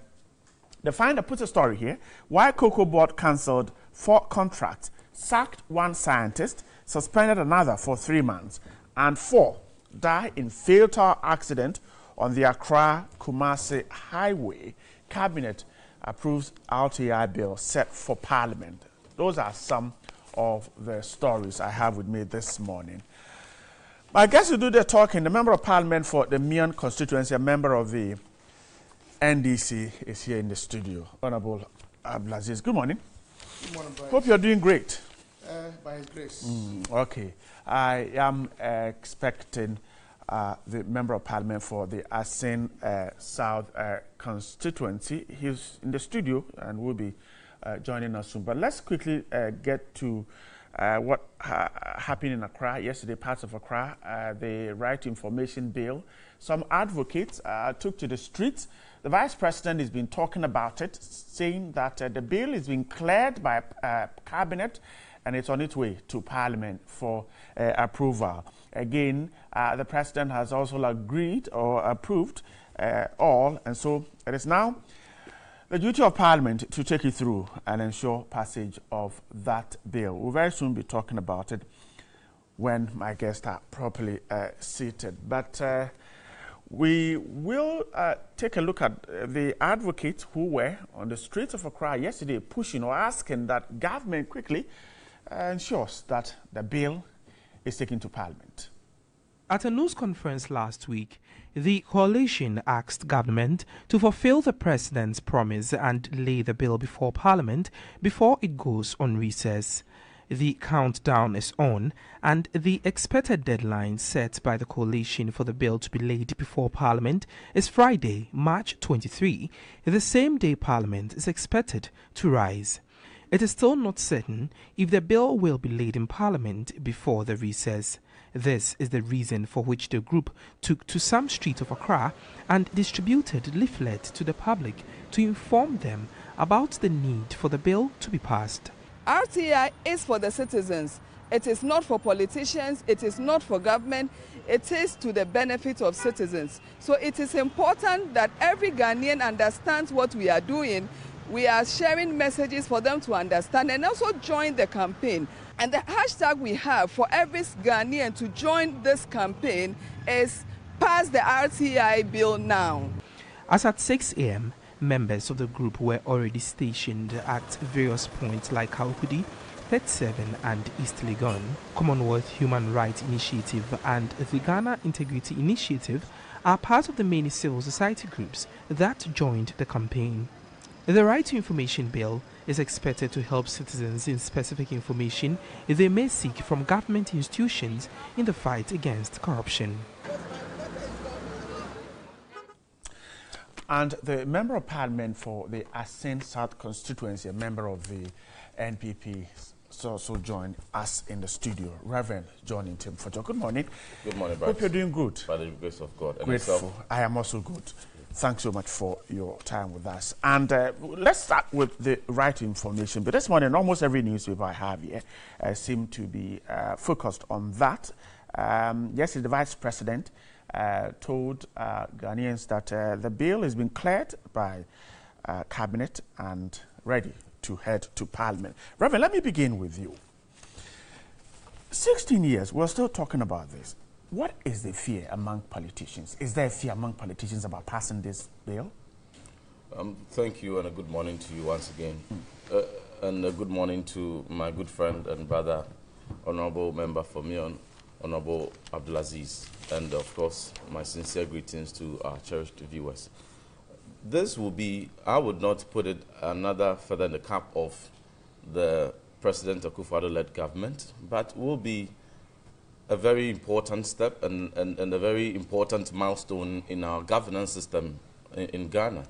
the Finder puts a story here. Why Cocoa Board cancelled 4 contracts, sacked 1 scientist, suspended another for 3 months, and 4 die in fatal accident on the Accra-Kumasi Highway. Cabinet approves RTI bill set for Parliament. Those are some of the stories I have with me this morning. I guess to do the talking, the Member of Parliament for the Mian constituency, a member of the NDC, is here in the studio. Honorable Abdulaziz, good morning. Good morning, Bryce. Hope you're doing great. By His grace. Okay. I am expecting the Member of Parliament for the Asin South constituency. He's in the studio and will be joining us soon. But let's quickly get to what happened in Accra yesterday, parts of Accra, the Right to Information Bill. Some advocates took to the streets. The Vice President has been talking about it, saying that the bill is being cleared by Cabinet and it's on its way to Parliament for approval. Again, the President has also agreed or approved all, and so it is now the duty of Parliament to take it through and ensure passage of that bill. We'll very soon be talking about it when my guests are properly seated. But we will take a look at the advocates who were on the streets of Accra yesterday pushing or asking that government quickly ensures that the bill is taken to Parliament. At a news conference last week, the coalition asked government to fulfill the president's promise and lay the bill before Parliament before it goes on recess. The countdown is on, and the expected deadline set by the coalition for the bill to be laid before Parliament is Friday, March 23, the same day Parliament is expected to rise. It is still not certain if the bill will be laid in Parliament before the recess. This is the reason for which the group took to some streets of Accra and distributed leaflets to the public to inform them about the need for the bill to be passed. RTI is for the citizens. It is not for politicians. It is not for government. It is to the benefit of citizens. So it is important that every Ghanaian understands what we are doing. We are sharing messages for them to understand and also join the campaign. And the hashtag we have for every Ghanaian to join this campaign is Pass the RTI Bill Now. As at 6 a.m., members of the group were already stationed at various points like Kaukudi, 37 and East Legon. Commonwealth Human Rights Initiative and the Ghana Integrity Initiative are part of the many civil society groups that joined the campaign. The Right to Information Bill is expected to help citizens in specific information they may seek from government institutions in the fight against corruption. And the Member of Parliament for the Asin South constituency, a member of the NPP, also joined us in the studio, Reverend John Tim Fojo. Good morning. Good morning, Bryce. Hope you're doing good. By the grace of God. And Grateful. yourself? I am also good. Thanks so much for your time with us. And let's start with the Right to Information. But this morning, almost every newspaper I have here seem to be focused on that. Yesterday, the Vice President told Ghanaians that the bill has been cleared by Cabinet and ready to head to Parliament. Reverend, let me begin with you. 16 years, we're still talking about this. What is the fear among politicians? Is there a fear among politicians about passing this bill? Thank you, and a good morning to you once again. And a good morning to my good friend and brother, Honorable Member for Mion. Honorable Abdulaziz, and of course, my sincere greetings to our cherished viewers. This will be, I would not put it another feather in the cap of the President Akufo-Addo-led government, but will be a very important step and a very important milestone in our governance system in Ghana.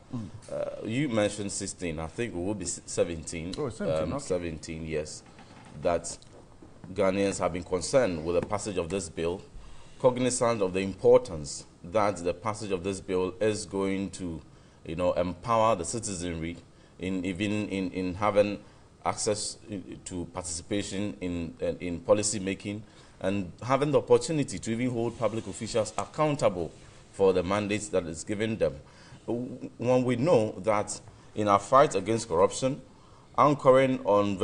You mentioned 16. I think it will be 17. Oh, 17, okay. 17 years. That Ghanaians have been concerned with the passage of this bill, cognizant of the importance that the passage of this bill is going to, empower the citizenry in having access to participation in policy making, and having the opportunity to even hold public officials accountable for the mandates that is given them. When we know that in our fight against corruption, anchoring on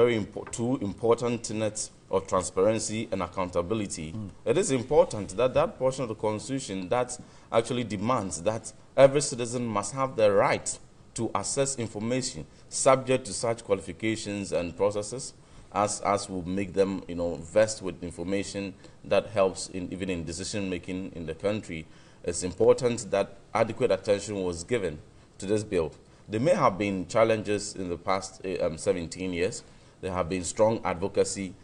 two important tenets of transparency and accountability, it is important that that portion of the Constitution that actually demands that every citizen must have the right to access information subject to such qualifications and processes as will make them, vest with information that helps even in decision making in the country. It's important that adequate attention was given to this bill. There may have been challenges in the past 17 years. There have been strong advocacy,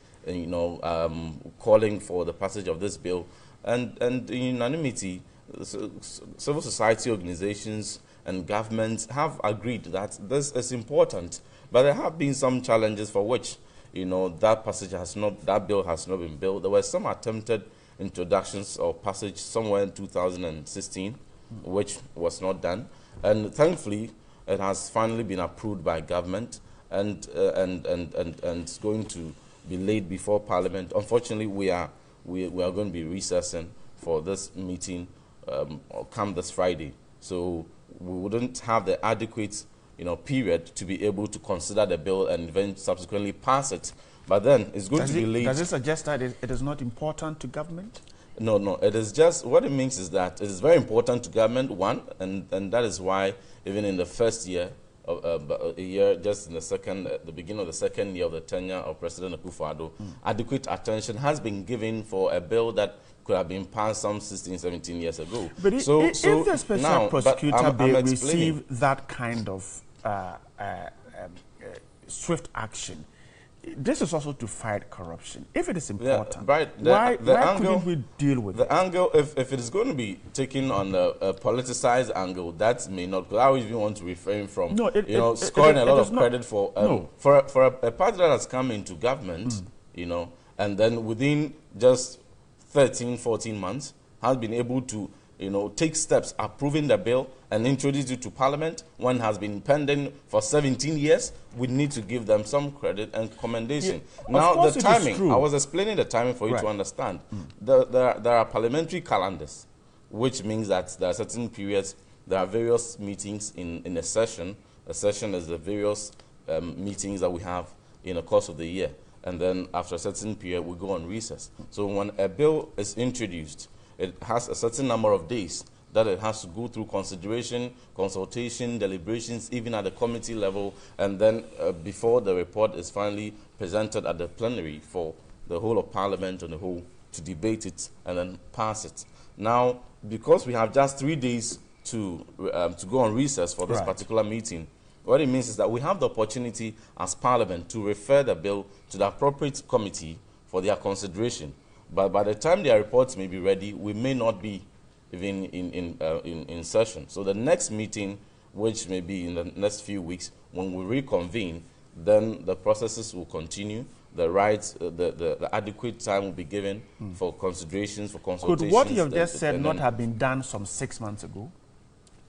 calling for the passage of this bill, and in unanimity, civil society organizations and governments have agreed that this is important. But there have been some challenges for which, that bill has not been built. There were some attempted introductions or passage somewhere in 2016, which was not done. And thankfully, it has finally been approved by government and it's going to be laid before Parliament. Unfortunately, we are going to be recessing for this meeting come this Friday. So we wouldn't have the adequate period to be able to consider the bill and then subsequently pass it. But then it's going to be late. Does it suggest that it is not important to government? No. It is just, what it means is that it is very important to government, one, and that is why even in the first year, just in the beginning of the second year of the tenure of President Akufo-Addo, adequate attention has been given for a bill that could have been passed some 16, 17 years ago. But if the special prosecutor bill receive that kind of swift action, this is also to fight corruption. If it is important, why couldn't we deal with it? The angle, if it is going to be taken on a politicized angle, that may not, because I even want to refrain from scoring a lot of credit for a party that has come into government, and then within just 13, 14 months, has been able to, take steps approving the bill and introduce it to Parliament. One has been pending for 17 years. We need to give them some credit and commendation. Yeah, now, the timing, I was explaining the timing for you to understand. There are parliamentary calendars, which means that there are certain periods, there are various meetings in a session. A session is the various meetings that we have in the course of the year. And then after a certain period, we go on recess. So when a bill is introduced, it has a certain number of days that it has to go through consideration, consultation, deliberations, even at the committee level, and then before the report is finally presented at the plenary for the whole of Parliament and the whole to debate it and then pass it. Now, because we have just 3 days to go on recess for this particular meeting, what it means is that we have the opportunity as Parliament to refer the bill to the appropriate committee for their consideration. But by the time their reports may be ready, we may not be even in session. So the next meeting, which may be in the next few weeks, when we reconvene, then the processes will continue. The rights, the adequate time will be given for considerations, for consultations. Could what you have just said not have been done some 6 months ago?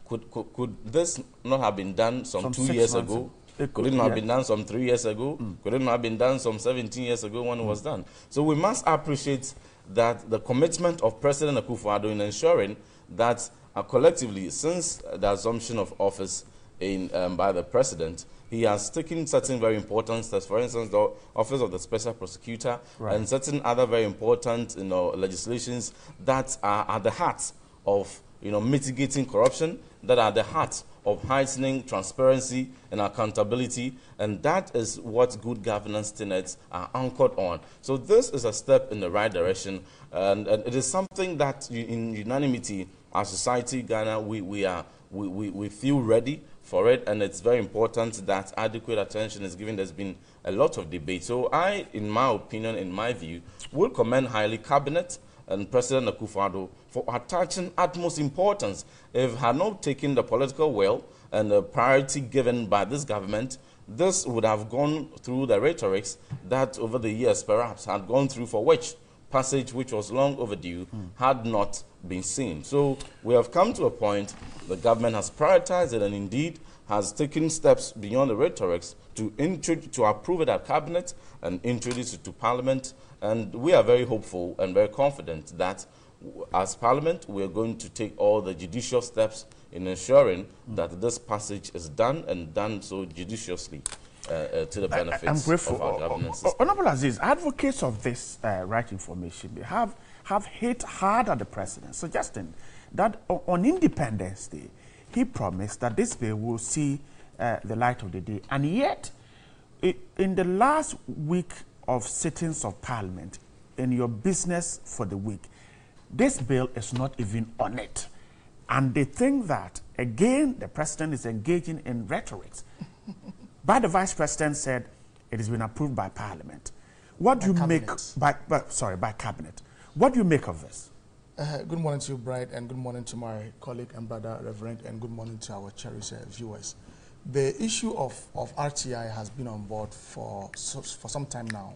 Could this not have been done some 2 years ago? Could it not have been done some 3 years ago? Could it not have been done some 17 years ago when it was done? So we must appreciate that the commitment of President Akufo-Addo in ensuring that collectively, since the assumption of office by the President, he has taken certain very important steps. For instance, the Office of the Special Prosecutor and certain other very important legislations that are at the heart of mitigating corruption, that are at the heart of heightening transparency and accountability, and that is what good governance tenets are anchored on. So this is a step in the right direction, and it is something that in unanimity, our society, Ghana, we feel ready for it, and it's very important that adequate attention is given. There's been a lot of debate. So I, in my opinion, in my view, will commend highly Cabinet and President Akufo-Addo for attaching utmost importance. If had not taken the political will and the priority given by this government, this would have gone through the rhetorics that over the years perhaps had gone through, for which passage, which was long overdue, had not been seen. So we have come to a point the government has prioritized it and indeed has taken steps beyond the rhetorics to approve it at Cabinet and introduce it to Parliament. And we are very hopeful and very confident that as Parliament, we are going to take all the judicial steps in ensuring that this passage is done, and done so judiciously to the benefits of our governance system. Honorable Aziz, advocates of this right information have hit hard at the president, suggesting that on Independence Day, he promised that this bill will see the light of the day. And yet, in the last week of sittings of Parliament, in your business for the week, this bill is not even on it. And they think that, again, the president is engaging in rhetorics. But the vice president said it has been approved by Parliament. What do you make by Cabinet? What do you make of this? Good morning to you, Bright, and good morning to my colleague and brother, Reverend, and good morning to our cherished viewers. The issue of RTI has been on board for some time now,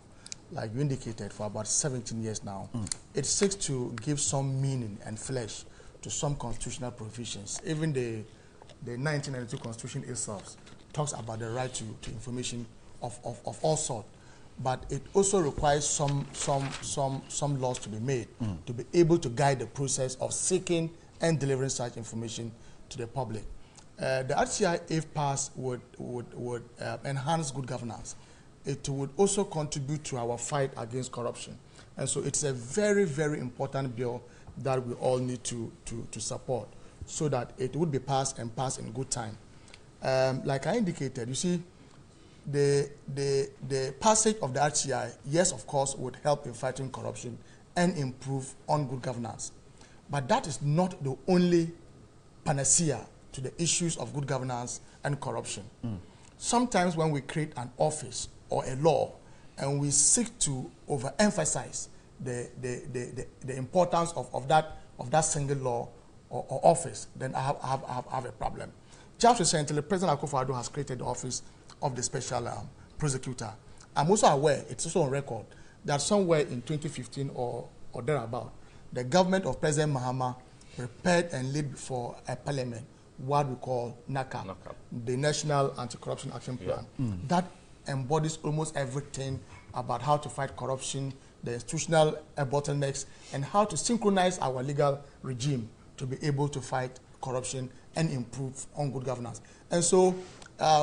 like you indicated, for about 17 years now. It seeks to give some meaning and flesh to some constitutional provisions. Even the 1992 Constitution itself talks about the right to information of all sorts. But it also requires some laws to be made to be able to guide the process of seeking and delivering such information to the public. The RTI, if passed, would enhance good governance. It would also contribute to our fight against corruption. And so it's a very, very important bill that we all need to support so that it would be passed and passed in good time. Like I indicated, you see, the passage of the RTI, yes, of course, would help in fighting corruption and improve on good governance. But that is not the only panacea to the issues of good governance and corruption. Sometimes when we create an office or a law and we seek to overemphasize the importance of that single law or office, then I have a problem. Just recently, President Akufo-Addo has created the office of the special prosecutor. I'm also aware, it's also on record, that somewhere in 2015 or thereabout, the government of President Mahama prepared and laid before a parliament what we call NACA, the National Anti-Corruption Action Plan. That embodies almost everything about how to fight corruption, the institutional bottlenecks, and how to synchronize our legal regime to be able to fight corruption and improve on good governance. And so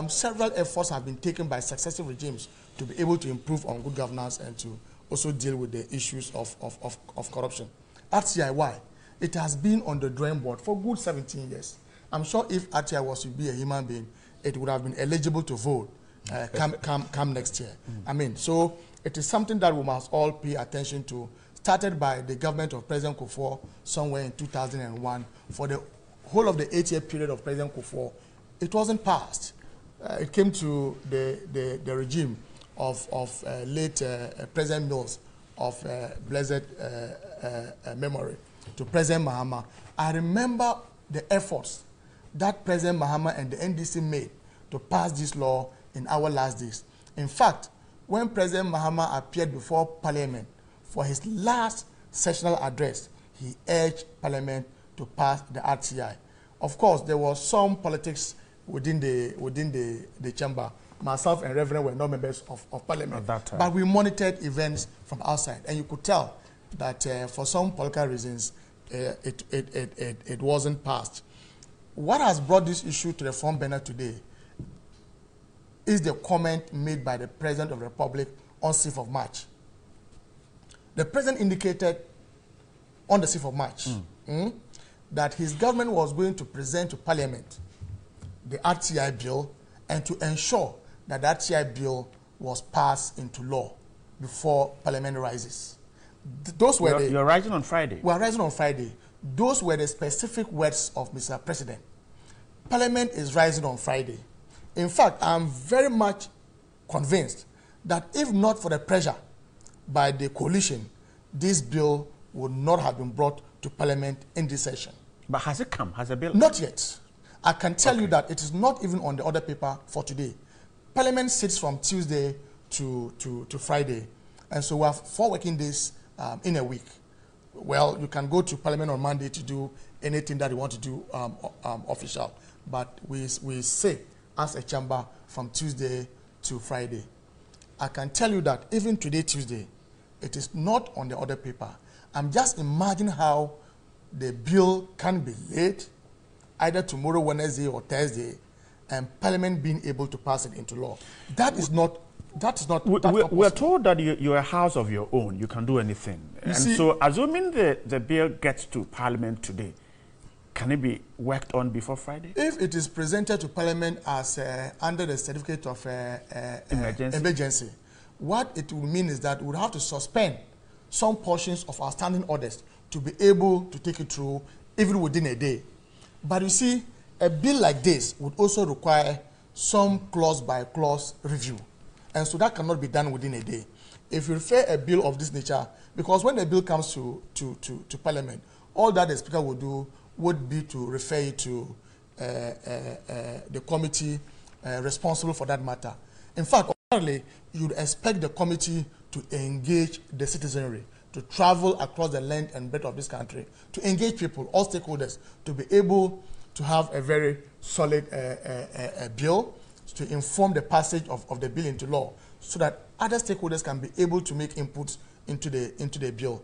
several efforts have been taken by successive regimes to be able to improve on good governance and to also deal with the issues of corruption. RTI, why? It has been on the drawing board for good 17 years. I'm sure if RTI was to be a human being, it would have been eligible to vote come next year. I mean, so it is something that we must all pay attention to, started by the government of President Kufuor somewhere in 2001. For the whole of the 8-year period of President Kufuor, it wasn't passed. It came to the regime of late President Mills of blessed memory, to President Mahama. I remember the efforts that President Mahama and the NDC made to pass this law in our last days. In fact, when President Mahama appeared before Parliament for his last sessional address, he urged Parliament to pass the RTI. Of course, there was some politics within the chamber. Myself and Reverend were not members of Parliament. At that time. But we monitored events from outside, and you could tell that for some political reasons, it wasn't passed. What has brought this issue to the front burner today is the comment made by the President of the Republic on 6th of March. The President indicated on the 6th of March that his government was going to present to Parliament the RTI bill and to ensure that the RTI bill was passed into law before Parliament rises. Those were you're rising on Friday. We are rising on Friday. Those were the specific words of Mr. President. Parliament is rising on Friday. In fact, I'm very much convinced that if not for the pressure by the coalition, this bill would not have been brought to Parliament in this session. But has it come? Has the bill? Not yet. I can tell you that it is not even on the order paper for today. Parliament sits from Tuesday to Friday, and so we have 4 working days in a week. Well, you can go to Parliament on Monday to do anything that you want to do official, but we say as a chamber from Tuesday to Friday. I can tell you that even today, Tuesday, it is not on the order paper. I'm just imagining how the bill can be late, either tomorrow, Wednesday, or Thursday, and Parliament being able to pass it into law. That is not. We're told that you're a house of your own. You can do anything. So, assuming the bill gets to Parliament today, can it be worked on before Friday? If it is presented to Parliament as under the certificate of emergency, what it will mean is that we would have to suspend some portions of our standing orders to be able to take it through even within a day. But you see, a bill like this would also require some clause-by-clause review. And so that cannot be done within a day. If you refer a bill of this nature, because when the bill comes to Parliament, all that the Speaker would do would be to refer it to the committee responsible for that matter. In fact, ordinarily, you'd expect the committee to engage the citizenry, to travel across the length and breadth of this country, to engage people, all stakeholders, to be able to have a very solid bill, to inform the passage of the bill into law, so that other stakeholders can be able to make inputs into the bill.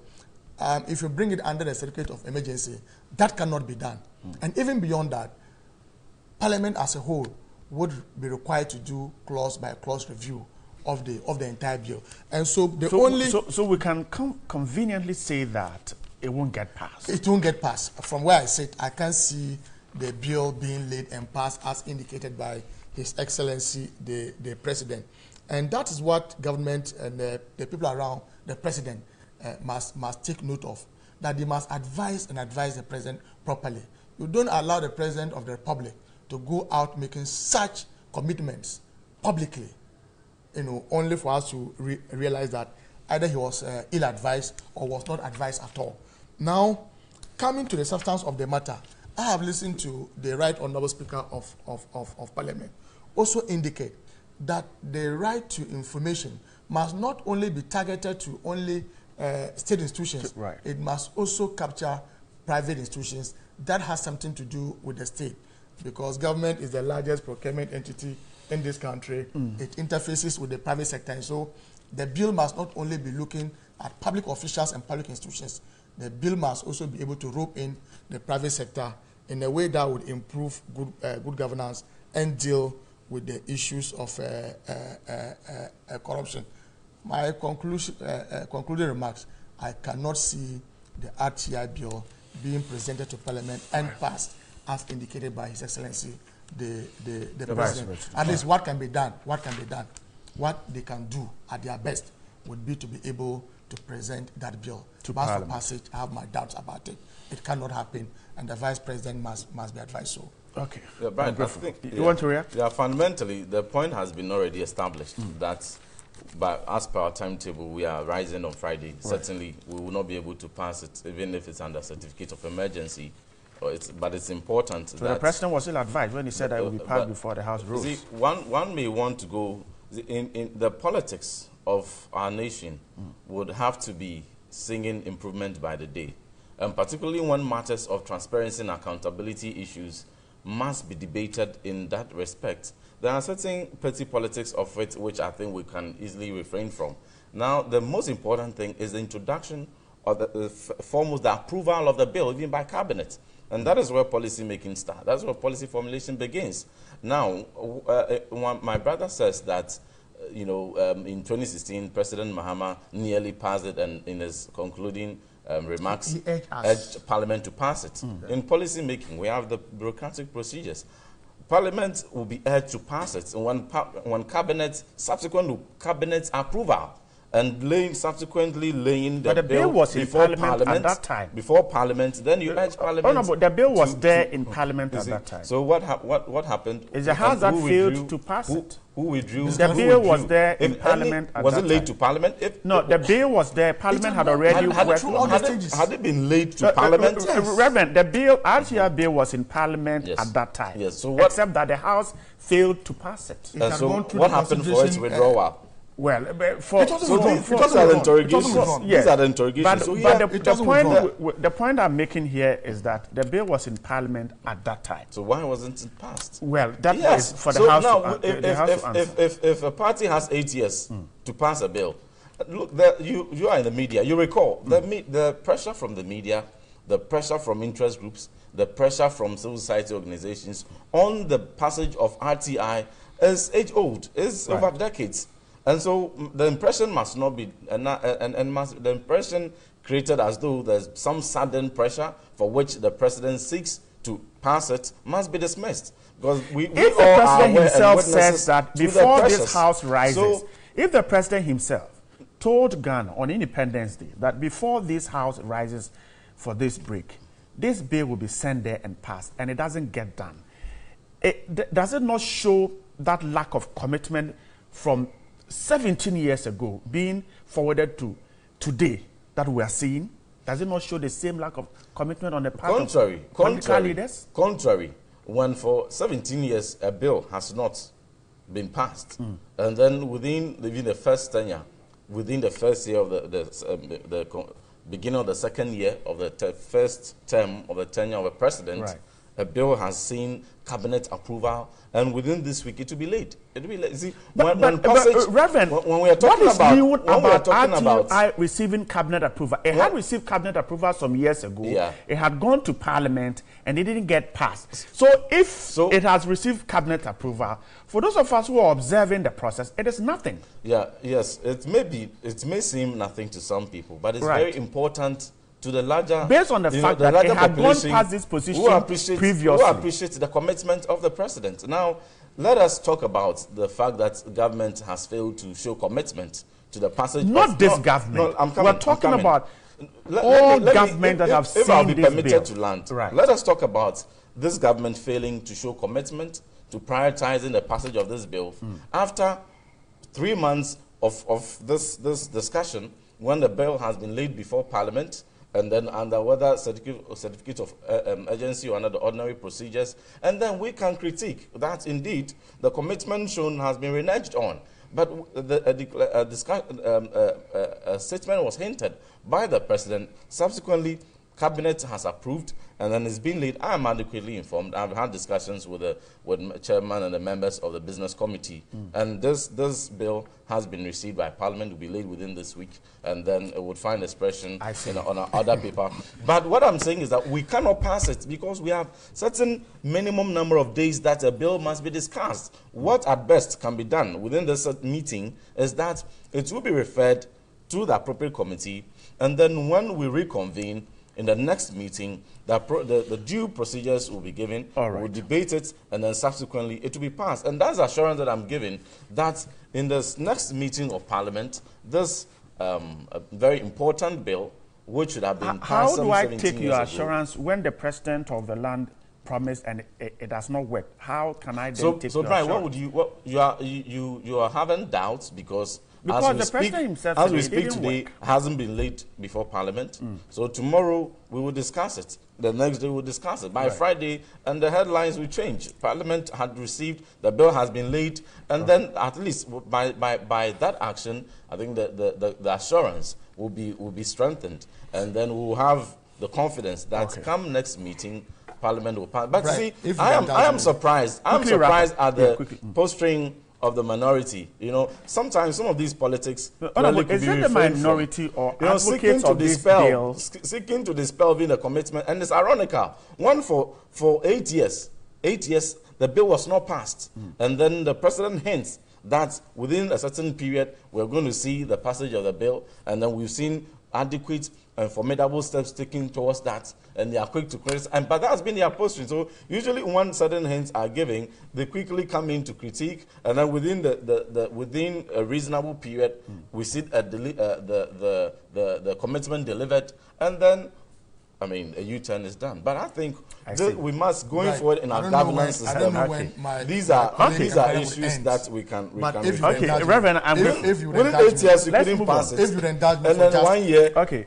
If you bring it under the certificate of emergency, that cannot be done. And even beyond that, Parliament as a whole would be required to do clause-by-clause review of the entire bill. And so So we can conveniently say that it won't get passed. It won't get passed. From where I sit, I can't see the bill being laid and passed as indicated by His Excellency the President. And that is what government and the people around the President must take note of, that they must advise the President properly. You don't allow the President of the Republic to go out making such commitments publicly, only for us to realize that either he was ill-advised or was not advised at all. Now, coming to the substance of the matter, I have listened to the Right Honourable Speaker of Parliament also indicate that the right to information must not only be targeted to only state institutions, right. It must also capture private institutions. That has something to do with the state, because government is the largest procurement entity in this country. It interfaces with the private sector, and so the bill must not only be looking at public officials and public institutions, the bill must also be able to rope in the private sector in a way that would improve good governance and deal with the issues of corruption. My concluding remarks, I cannot see the RTI bill being presented to Parliament and passed as indicated by His Excellency the President. At least what can be done, what they can do at their best would be to be able to present that bill. To passage, I have my doubts about it. It cannot happen, and the Vice President must be advised so. Okay. Yeah, Brian, I think, you want to react? Yeah, fundamentally, the point has been already established that as per our timetable, we are rising on Friday. Right. Certainly, we will not be able to pass it, even if it's under certificate of emergency. But it's important so that... the President was ill advised when he said that it will be passed before the House rules. See, one may want to go... In the politics of our nation would have to be singing improvement by the day. And particularly when matters of transparency and accountability issues must be debated in that respect. There are certain petty politics of it which I think we can easily refrain from. Now, the most important thing is the introduction of foremost the approval of the bill, even by cabinet. And that is where policy making starts. That's where policy formulation begins. Now, my brother says that, in 2016, President Mahama nearly passed it, and in his concluding remarks, urged Parliament to pass it. In policy making, we have the bureaucratic procedures. Parliament will be urged to pass it when cabinet, subsequent to cabinet approval, and subsequently laying the bill was before in Parliament at that time. Before Parliament, then you urge Parliament. Oh no, but the bill was there in Parliament at that time. So what happened? Is the House that failed to pass it? Who withdrew? The bill was there in Parliament at that time. Was it laid to Parliament? No, the bill was there. Parliament had already had it been laid to Parliament? Reverend, the bill, RTI bill was in Parliament at that time. Yes. So except that the House failed to pass it. And so what happened for its withdrawal? Well, these are the interrogations. But the point I'm making here is that the bill was in Parliament at that time. So why wasn't it passed? Well, that is for the House. Now, if a party has 8 years to pass a bill, look, you are in the media. You recall the pressure from the media, the pressure from interest groups, the pressure from civil society organizations on the passage of RTI is age-old, is over decades. And so the impression must not be, the impression created as though there's some sudden pressure for which the president seeks to pass it must be dismissed. Because if the president himself says that before this House rises, if the president himself told Ghana on Independence Day that before this House rises for this break, this bill will be sent there and passed, and it doesn't get done, does it not show that lack of commitment from 17 years ago being forwarded to today that we are seeing? Does it not show the same lack of commitment on the part of political leaders? Contrary. When for 17 years a bill has not been passed, and then within the first tenure, within the first year of the beginning of the second year of the first term of the tenure of a president, a bill has seen cabinet approval, and within this week it will be late. It will be late. See, Reverend, when we are talking about RTI receiving cabinet approval, it had received cabinet approval some years ago. Yeah. It had gone to Parliament and it didn't get passed. So if it has received cabinet approval, for those of us who are observing the process, it is nothing. Yeah. Yes. It may seem nothing to some people, but it's very important to the larger, based on the fact that it had gone past this position previously, who appreciate the commitment of the president. Now, let us talk about the fact that government has failed to show commitment to the passage. Not this government. We're talking about all government that have seen this bill. If I'll be permitted to land, let us talk about this government failing to show commitment to prioritizing the passage of this bill after 3 months of this discussion, when the bill has been laid before Parliament, and then under whether certificate of urgency or under the ordinary procedures, and then we can critique that indeed the commitment shown has been reneged on. But a statement was hinted by the president. Subsequently, cabinet has approved, and then it's been laid. I am adequately informed. I've had discussions with the chairman and the members of the business committee, and this bill has been received by Parliament. Will be laid within this week, and then it would find expression on our other paper. But what I'm saying is that we cannot pass it because we have certain minimum number of days that a bill must be discussed. What at best can be done within this meeting is that it will be referred to the appropriate committee, and then when we reconvene in the next meeting, the due procedures will be given, we'll debate it, and then subsequently it will be passed. And that's assurance that I'm giving that in this next meeting of Parliament, this very important bill, which should have been passed. How do I take your assurance when the president of the land promised and it has not worked? How can I then take your Brian, assurance? you are having doubts because the president himself as we speak today, hasn't been laid before Parliament. So tomorrow we will discuss it. The next day we'll discuss it. By Friday, and the headlines will change. Parliament had received, the bill has been laid, and then at least by that action, I think the assurance will be strengthened, and then we'll have the confidence that come next meeting, Parliament will pass. But see, I am surprised. I'm surprised at the posturing of the minority. You know, sometimes some of these politics is it the minority or advocates of these bills seeking to dispel being a commitment? And it's ironical. One for 8 years, the bill was not passed, and then the president hints that within a certain period we're going to see the passage of the bill, and then we've seen adequate and formidable steps taken towards that, and they are quick to criticize. But that's been their posture. So usually when certain hints are given, they quickly come in to critique, and then within within a reasonable period, we see the commitment delivered, and then I mean, a U-turn is done. But I think we must, going forward in our governance system, these are issues that we can okay, Reverend, within 8 years you couldn't pass it. If you indulge me and then 1 year. Okay.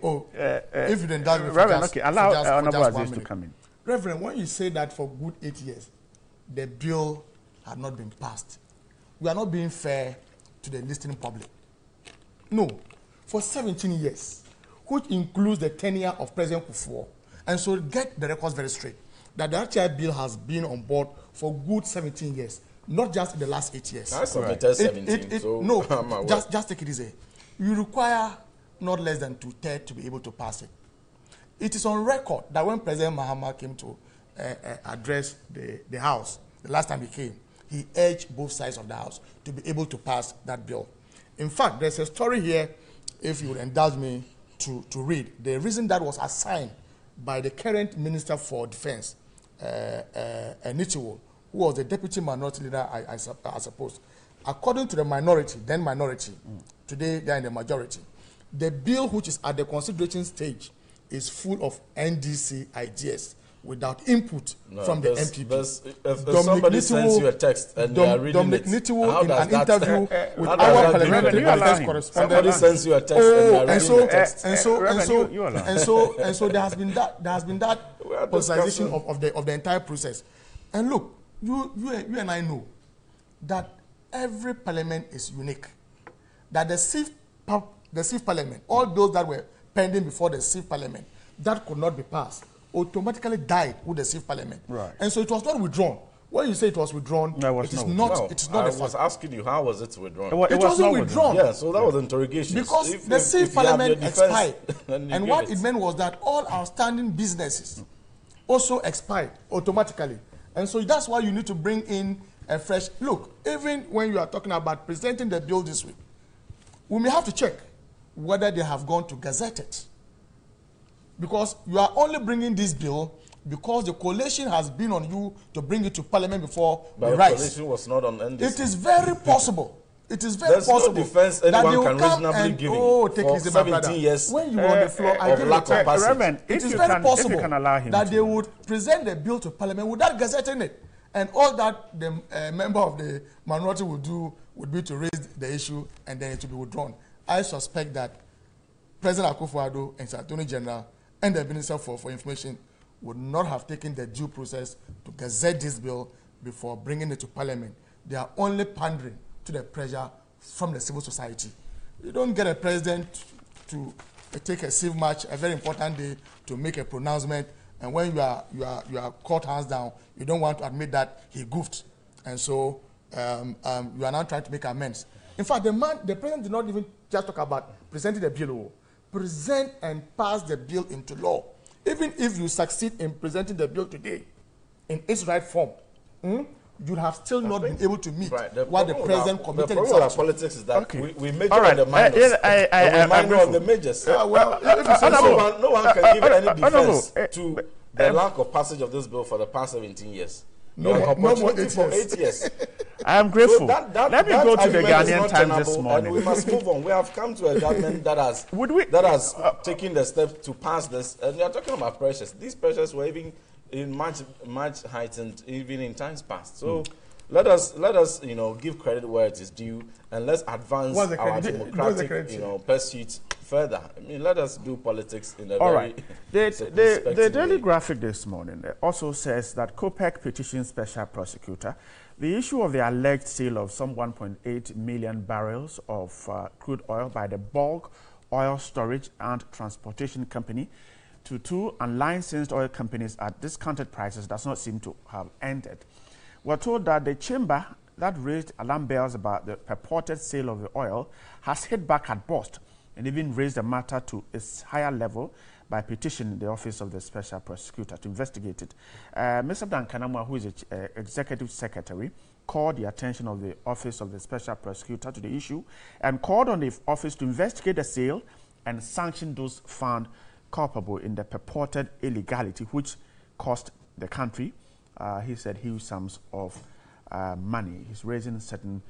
If you indulge me, Reverend, okay, allow Honorable Aziz to come in. Reverend, when you say that for good 8 years, the bill had not been passed, we are not being fair to the listening public. No, for 17 years. Which includes the tenure of President Kufuor. And so get the records very straight, that the RTI bill has been on board for good 17 years, not just in the last 8 years. I submitted 17, no, just take it easy. You require not less than 2/3 to be able to pass it. It is on record that when President Mahama came to address the House, the last time he came, he urged both sides of the House to be able to pass that bill. In fact, there's a story here, if you would indulge me, to read. The reason that was assigned by the current Minister for Defense, Nichiwo, who was the Deputy Minority Leader, I suppose. According to the minority, then minority, today they are in the majority, the bill which is at the consideration stage is full of NDC ideas without input from the MPP. If somebody sends you a text and they are reading it, Nichiwo, in an interview with our parliamentary affairs correspondent, somebody sends you a text and they are reading the text. And so there has been that politicization of the entire process. And look, you and I know that every parliament is unique. That the Sixth Parliament, all those that were pending before the Sixth Parliament, that could not be passed, automatically died with the Sixth Parliament. Right. And so it was not withdrawn. When you say it was withdrawn, it is not. I was asking you, how was it withdrawn? It wasn't withdrawn. Yeah, so that was interrogation. Because the Sixth Parliament expired. And what it meant was that all outstanding businesses also expired automatically. And so that's why you need to bring in a fresh look. Even when you are talking about presenting the bill this week, we may have to check whether they have gone to gazette it. Because you are only bringing this bill because the coalition has been on you to bring it to Parliament before the rise. The coalition was not on NDC. It is very possible. It is very There's possible. No defense anyone can reasonably give for 17 years when you were on the floor, I of lack of passage. It is very possible that they would present the bill to Parliament without gazetting it. And all that the member of the minority would do would be to raise the issue and then it will be withdrawn. I suspect that President Akufo-Addo and Attorney General and the Minister for Information would not have taken the due process to gazette this bill before bringing it to Parliament. They are only pandering to the pressure from the civil society. You don't get a president to take a civ march, a very important day, to make a pronouncement, and when you are caught hands down, you don't want to admit that he goofed, and so you are now trying to make amends. In fact, the president did not even just talk about presenting the bill. Present and pass the bill into law. Even if you succeed in presenting the bill today in its right form, you have still not been able to meet what the president committed himself to. The problem with politics is that we major on the minors, we minor on the majors. No one can give any defense to the lack of passage of this bill for the past 17 years. No more 8 years. I am grateful. Let me go to the Ghanaian Times this morning. And we must move on. We have come to a government that has taken the steps to pass this. And we are talking about pressures. These pressures were even in much heightened even in times past. So let us give credit where it is due, and let's advance our democratic pursuit further. I mean, let us do politics in a very The Daily Graphic this morning also says that COPEC petitions special prosecutor. The issue of the alleged sale of some 1.8 million barrels of crude oil by the Bulk Oil Storage and Transportation Company to two unlicensed oil companies at discounted prices does not seem to have ended. We're told that the chamber that raised alarm bells about the purported sale of the oil has hit back at burst and even raised the matter to its higher level by petitioning the Office of the Special Prosecutor to investigate it. Mr. Dan Kanamwa, who is the Executive Secretary, called the attention of the Office of the Special Prosecutor to the issue and called on the office to investigate the sale and sanction those found culpable in the purported illegality which cost the country, he said, huge sums of money. He's raising certain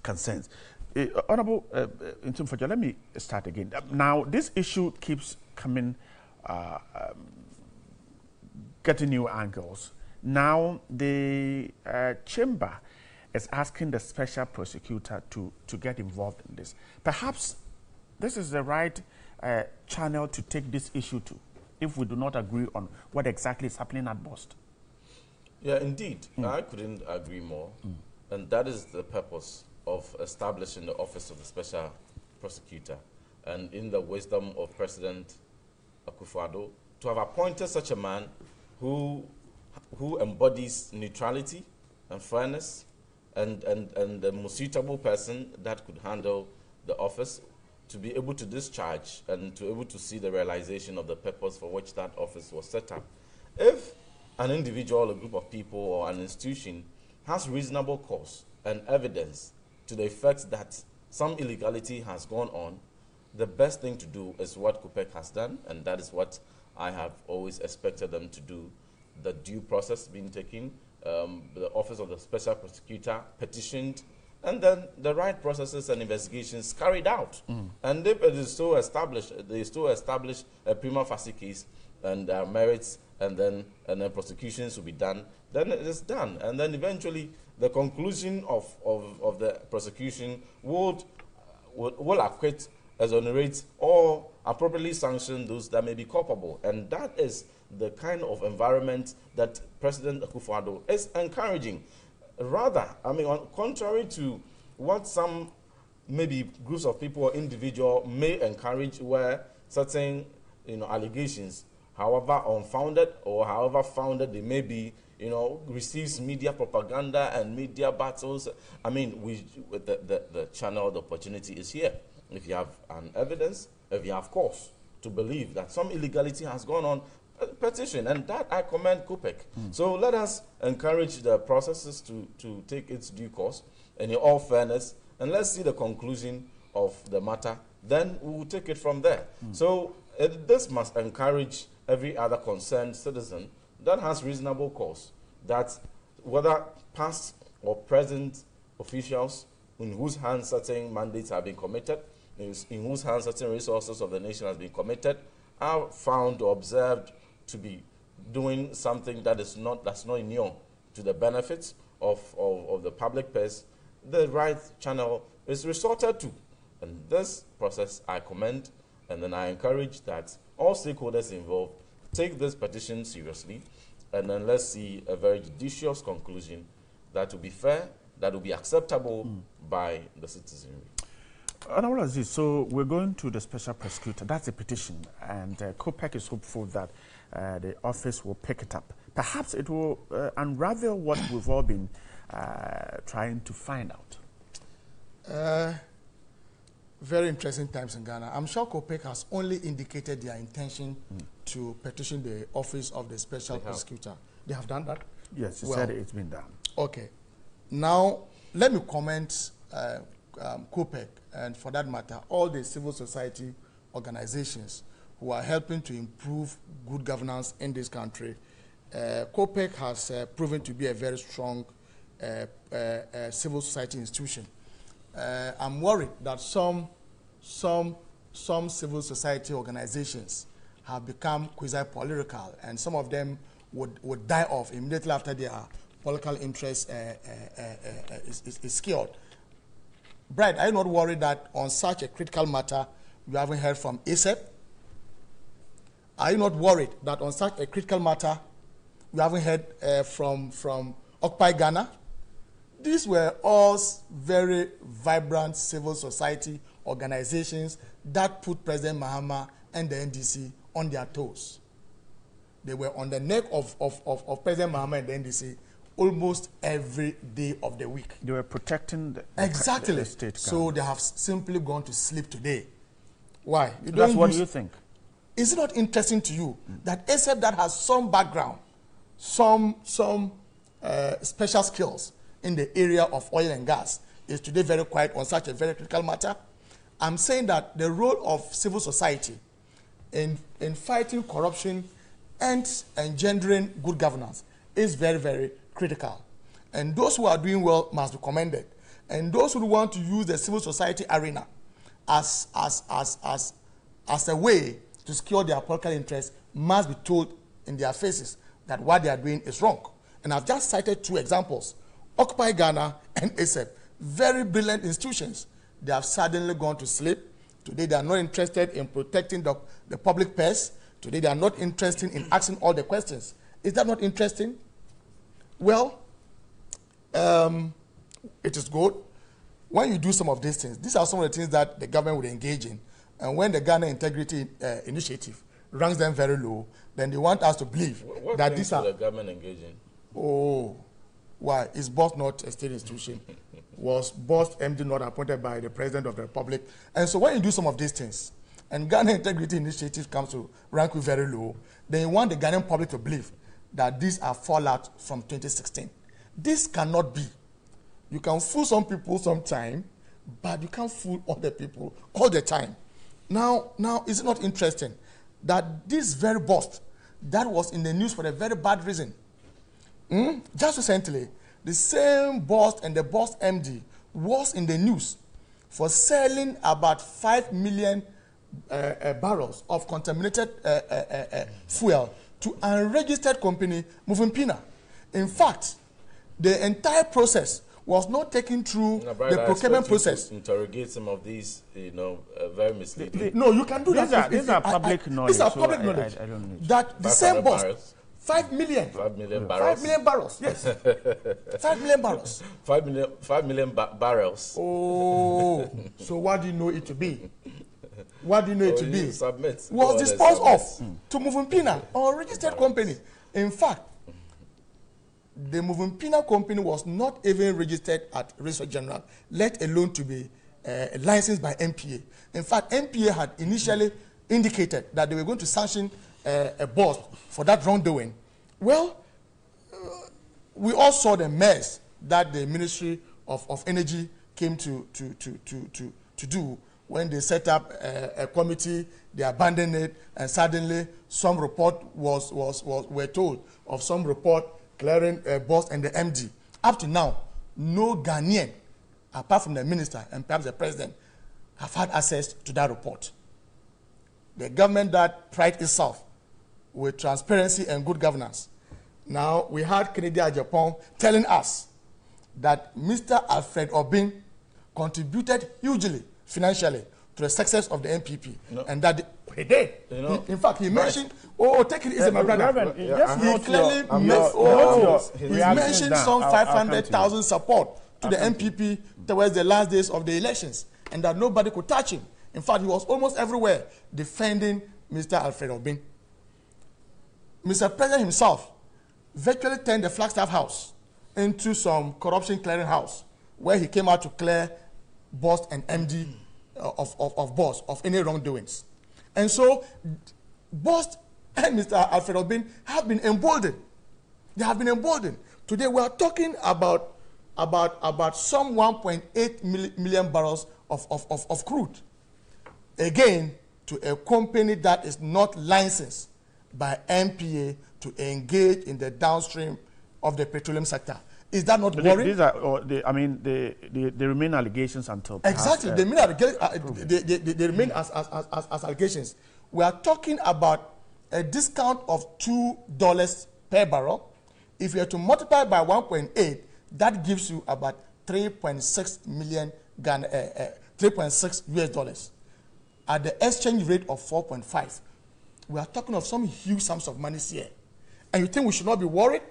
concerns. Honorable Ntumfojo, let me start again. Now, this issue keeps coming, getting new angles. Now, the chamber is asking the special prosecutor to get involved in this. Perhaps this is the right channel to take this issue to, if we do not agree on what exactly is happening at Bost. Yeah, indeed. I couldn't agree more. And that is the purpose of establishing the office of the special prosecutor. And in the wisdom of President Akufo-Addo, to have appointed such a man who embodies neutrality and fairness, and the most suitable person that could handle the office, to be able to discharge and to be able to see the realization of the purpose for which that office was set up. If an individual, a group of people, or an institution has reasonable cause and evidence to the effect that some illegality has gone on, the best thing to do is what COPEC has done, and that is what I have always expected them to do. The due process being taken, the Office of the Special Prosecutor petitioned, and then the right processes and investigations carried out. And if it is so established, they still establish a prima facie case and merits, and then prosecutions will be done, then it is done. And then eventually the conclusion of the prosecution will acquit, exonerate, or appropriately sanction those that may be culpable. And that is the kind of environment that President Akufo-Addo is encouraging. Rather, I mean, contrary to what some maybe groups of people or individuals may encourage, where certain allegations, however unfounded or however founded they may be, receives media propaganda and media battles. I mean, the channel, the opportunity is here. If you have an evidence, if you have cause to believe that some illegality has gone on, petition, and that I commend COPEC. So let us encourage the processes to take its due course, and in all fairness, and let's see the conclusion of the matter. Then we will take it from there. So this must encourage every other concerned citizen that has reasonable cause, that whether past or present officials in whose hands certain mandates have been committed, in whose hands certain resources of the nation has been committed, are found or observed to be doing something that's not immune to the benefits of the public purse, the right channel is resorted to. And this process I commend, and then I encourage that all stakeholders involved take this petition seriously, and then let's see a very judicious conclusion that will be fair, that will be acceptable by the citizenry. Honorable Aziz, so we're going to the special prosecutor. That's a petition, and COPEC is hopeful that the office will pick it up. Perhaps it will unravel what we've all been trying to find out. Very interesting times in Ghana. I'm sure COPEC has only indicated their intention to petition the office of the special prosecutor. They have done that? Yes, you said it's been done. Okay. Now, let me comment COPEC, and for that matter, all the civil society organizations who are helping to improve good governance in this country. COPEC has proven to be a very strong civil society institution. I'm worried that some civil society organizations have become quasi-political, and some of them would die off immediately after their political interest is cured. Brad, are you not worried that on such a critical matter you haven't heard from ASEP? Are you not worried that on such a critical matter you haven't heard from Occupy Ghana? These were all very vibrant civil society organizations that put President Mahama and the NDC on their toes. They were on the neck of President Mahama and the NDC almost every day of the week. They were protecting the state. So they have simply gone to sleep today. Why? That's what you think. Is it not interesting to you that ASEP that has some background, some special skills in the area of oil and gas is today very quiet on such a very critical matter? I'm saying that the role of civil society in fighting corruption and engendering good governance is very, very critical. And those who are doing well must be commended. And those who want to use the civil society arena as a way to secure their political interests must be told in their faces that what they are doing is wrong. And I've just cited 2 examples, Occupy Ghana and ASEP, very brilliant institutions. They have suddenly gone to sleep. Today they are not interested in protecting the public purse. Today they are not interested in asking all the questions. Is that not interesting? Well, it is good. When you do some of these things, these are some of the things that the government would engage in. And when the Ghana Integrity Initiative ranks them very low, then they want us to believe that these are... the government engage in? Oh, why? Is BOSS not a state institution? Was BOSS MD not appointed by the President of the Republic? And so when you do some of these things, and Ghana Integrity Initiative comes to rank you very low, then you want the Ghanaian public to believe that these are fallout from 2016. This cannot be. You can fool some people sometime, but you can't fool other people all the time. Now, is it not interesting that this very BOSS that was in the news for a very bad reason, just recently, the same BOSS and the BOSS MD was in the news for selling about 5 million barrels of contaminated fuel to unregistered company, Muvumpina. In fact, the entire process was not taken through the procurement process. Interrogate some of these, very misleading. No, you can do that. These are public knowledge. These are public knowledge. I don't need that the same BOSS, 5 million. 5 million barrels. 5 million barrels, yes. 5 million barrels. 5 million barrels. Oh, so what do you know it to be? What do you know it to be? Submit. Was disposed of to Muvumpina, a registered company. In fact, the Muvumpina company was not even registered at Registrar General, let alone to be licensed by MPA. In fact, MPA had initially indicated that they were going to sanction a BOSS for that wrongdoing. Well, we all saw the mess that the Ministry of Energy came to do when they set up a committee, they abandoned it, and suddenly some report were told of some report clearing BOSS and the MD. Up to now, no Ghanaian, apart from the minister and perhaps the president, have had access to that report. The government that prides itself with transparency and good governance. Now, we had Kennedy Japan telling us that Mr. Alfred Obin contributed hugely financially to the success of the MPP, and that he did. In fact, he mentioned, take it easy, my brother. He clearly mentioned some 500,000 support to the MPP towards the last days of the elections, and that nobody could touch him. In fact, he was almost everywhere defending Mr. Alfred Obin. Mr. President himself virtually turned the Flagstaff House into some corruption clearing house, where he came out to clear BOSS and MD of BOSS of any wrongdoings. And so, BOSS and Mr. Alfred Obin have been emboldened. They have been emboldened. Today we are talking about some 1.8 million barrels of crude. Again, to a company that is not licensed by MPA to engage in the downstream of the petroleum sector. Is that not worrying? These are, they remain allegations until exactly they remain as allegations. We are talking about a discount of $2 per barrel. If you are to multiply by 1.8, that gives you about 3.6 million 3.6 US dollars at the exchange rate of 4.5. We are talking of some huge sums of money here, and you think we should not be worried?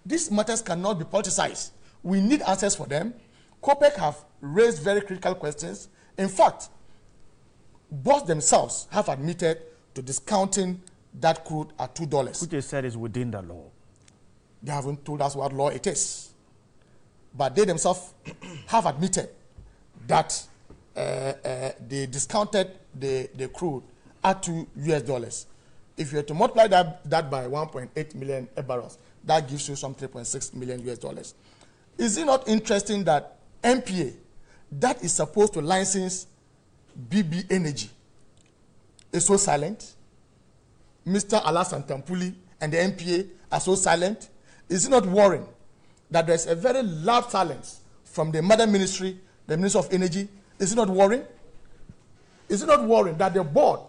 These matters cannot be politicized. We need answers for them. COPEC have raised very critical questions. In fact, BOSS themselves have admitted to discounting that crude at $2. Which they said is within the law. They haven't told us what law it is. But they themselves have admitted that they discounted the crude at $2 US. If you were to multiply that by 1.8 million barrels, that gives you some 3.6 million US dollars. Is it not interesting that MPA, that is supposed to license BB Energy is so silent? Mr. Alassane Tampuli and the MPA are so silent? Is it not worrying that there's a very loud silence from the Mother Ministry, the Ministry of Energy? Is it not worrying? Is it not worrying that the board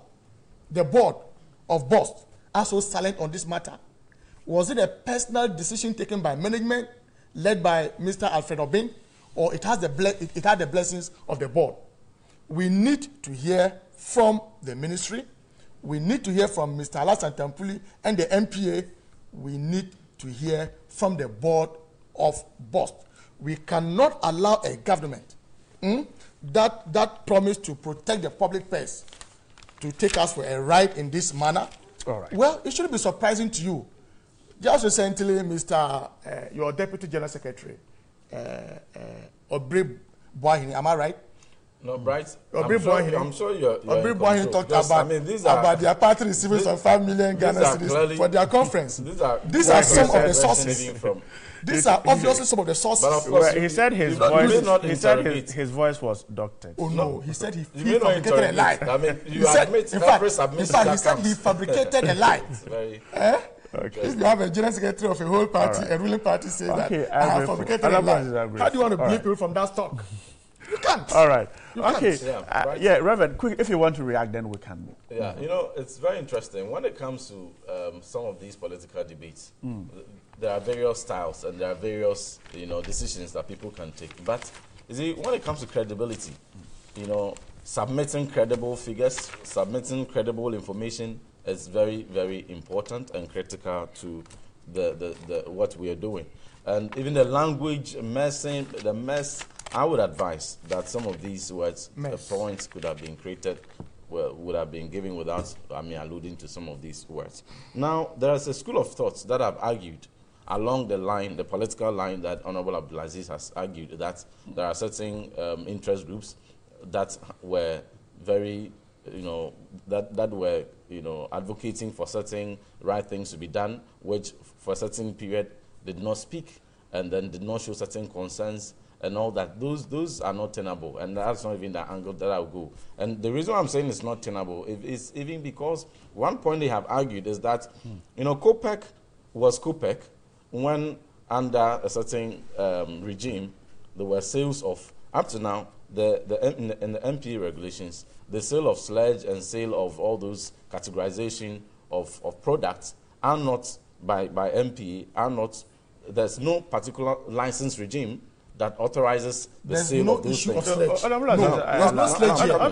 of BOST are so silent on this matter? Was it a personal decision taken by management, led by Mr. Alfred Obeng, or it had the blessings of the board? We need to hear from the ministry. We need to hear from Mr. Alassane Tampuli and the MPA. We need to hear from the board of BOST. We cannot allow a government that promised to protect the public purse to take us for a ride in this manner. All right. Well, it shouldn't be surprising to you. Just recently, your Deputy General Secretary, Obre Boahini, am I right? No, Bright. I'm sure you're Obre Boahini talked about their party receiving some 5 million Ghana cedis for their conference. These are some of the sources. These are obviously some of the sources. But of course, he said his voice. His voice was doctored. Oh no, he said he fabricated a lie. I mean, in fact, he said he fabricated a lie. Okay. If you have a general secretary of a whole party, a ruling party, say that I have fabricated a lie. How do you want to blame people from that stock? You can't. All right. Okay. Yeah, Reverend, quick, if you want to react, then we can. Yeah, you know, it's very interesting. When it comes to some of these political debates, there are various styles and there are various, decisions that people can take. But, you see, when it comes to credibility, submitting credible figures, submitting credible information is very, very important and critical to the what we are doing. And even the language messing, the mess, I would advise that some of these words, the points could have been created, would have been given without, alluding to some of these words. Now, there is a school of thoughts that have argued along the line, the political line that Honorable Abdulaziz has argued, that there are certain interest groups that were very, that were, advocating for certain right things to be done, which for a certain period did not speak and then did not show certain concerns and all that. Those are not tenable, and that's not even the angle that I'll go. And the reason I'm saying it's not tenable is even because one point they have argued is that, COPEC was COPEC when under a certain regime, there were sales of, up to now, in the MPA regulations, the sale of sludge and sale of all those categorization of products are not by MPA, are not, there's no particular license regime that authorizes the sale of those things. There's no sledge here. We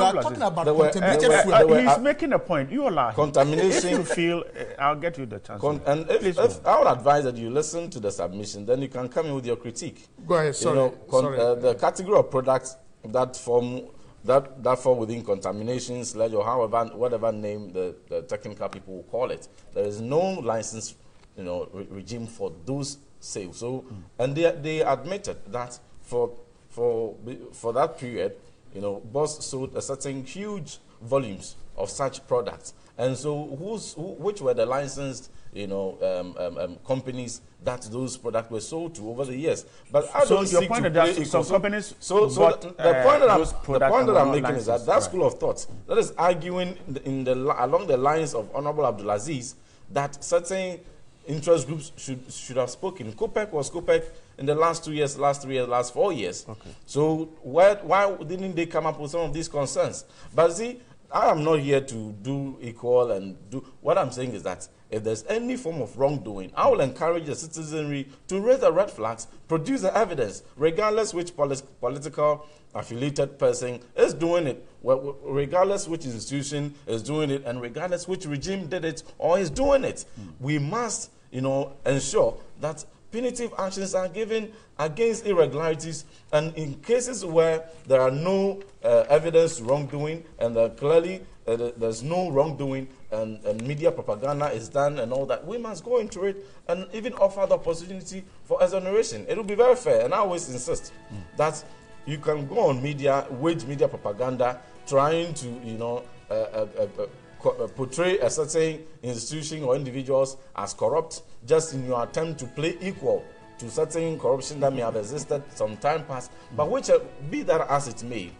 are talking about contaminated fuel. He's making a point. You are lying. Contamination. If you feel, I'll get you the chance. And if I would advise that you listen to the submission, then you can come in with your critique. Go ahead. Sorry. The category of products that fall within contamination, sludge, or whatever name the technical people will call it, there is no license, regime for those sales. So, and they admitted that for that period, BOST sold a certain huge volumes of such products. And so, which were the licensed, companies that those products were sold to over the years? But I don't see some companies. The point that I'm making is that school of thought that is arguing along the lines of Honorable Abdulaziz that certain interest groups should have spoken. COPEC was COPEC in the last 2 years, last 3 years, last 4 years. Okay. So why didn't they come up with some of these concerns? But see, I am not here to do equal and do. What I'm saying is that if there's any form of wrongdoing, I will encourage the citizenry to raise the red flags, produce the evidence, regardless which political affiliated person is doing it, regardless which institution is doing it, and regardless which regime did it or is doing it. We must, ensure that punitive actions are given against irregularities, and in cases where there are no evidence to wrongdoing and clearly there's no wrongdoing and media propaganda is done and all that, we must go into it and even offer the opportunity for exoneration. It will be very fair, and I always insist that you can go on media, wage media propaganda, trying to, portray a certain institution or individuals as corrupt, just in your attempt to play equal to certain corruption that may have existed some time past. But which be that as it may,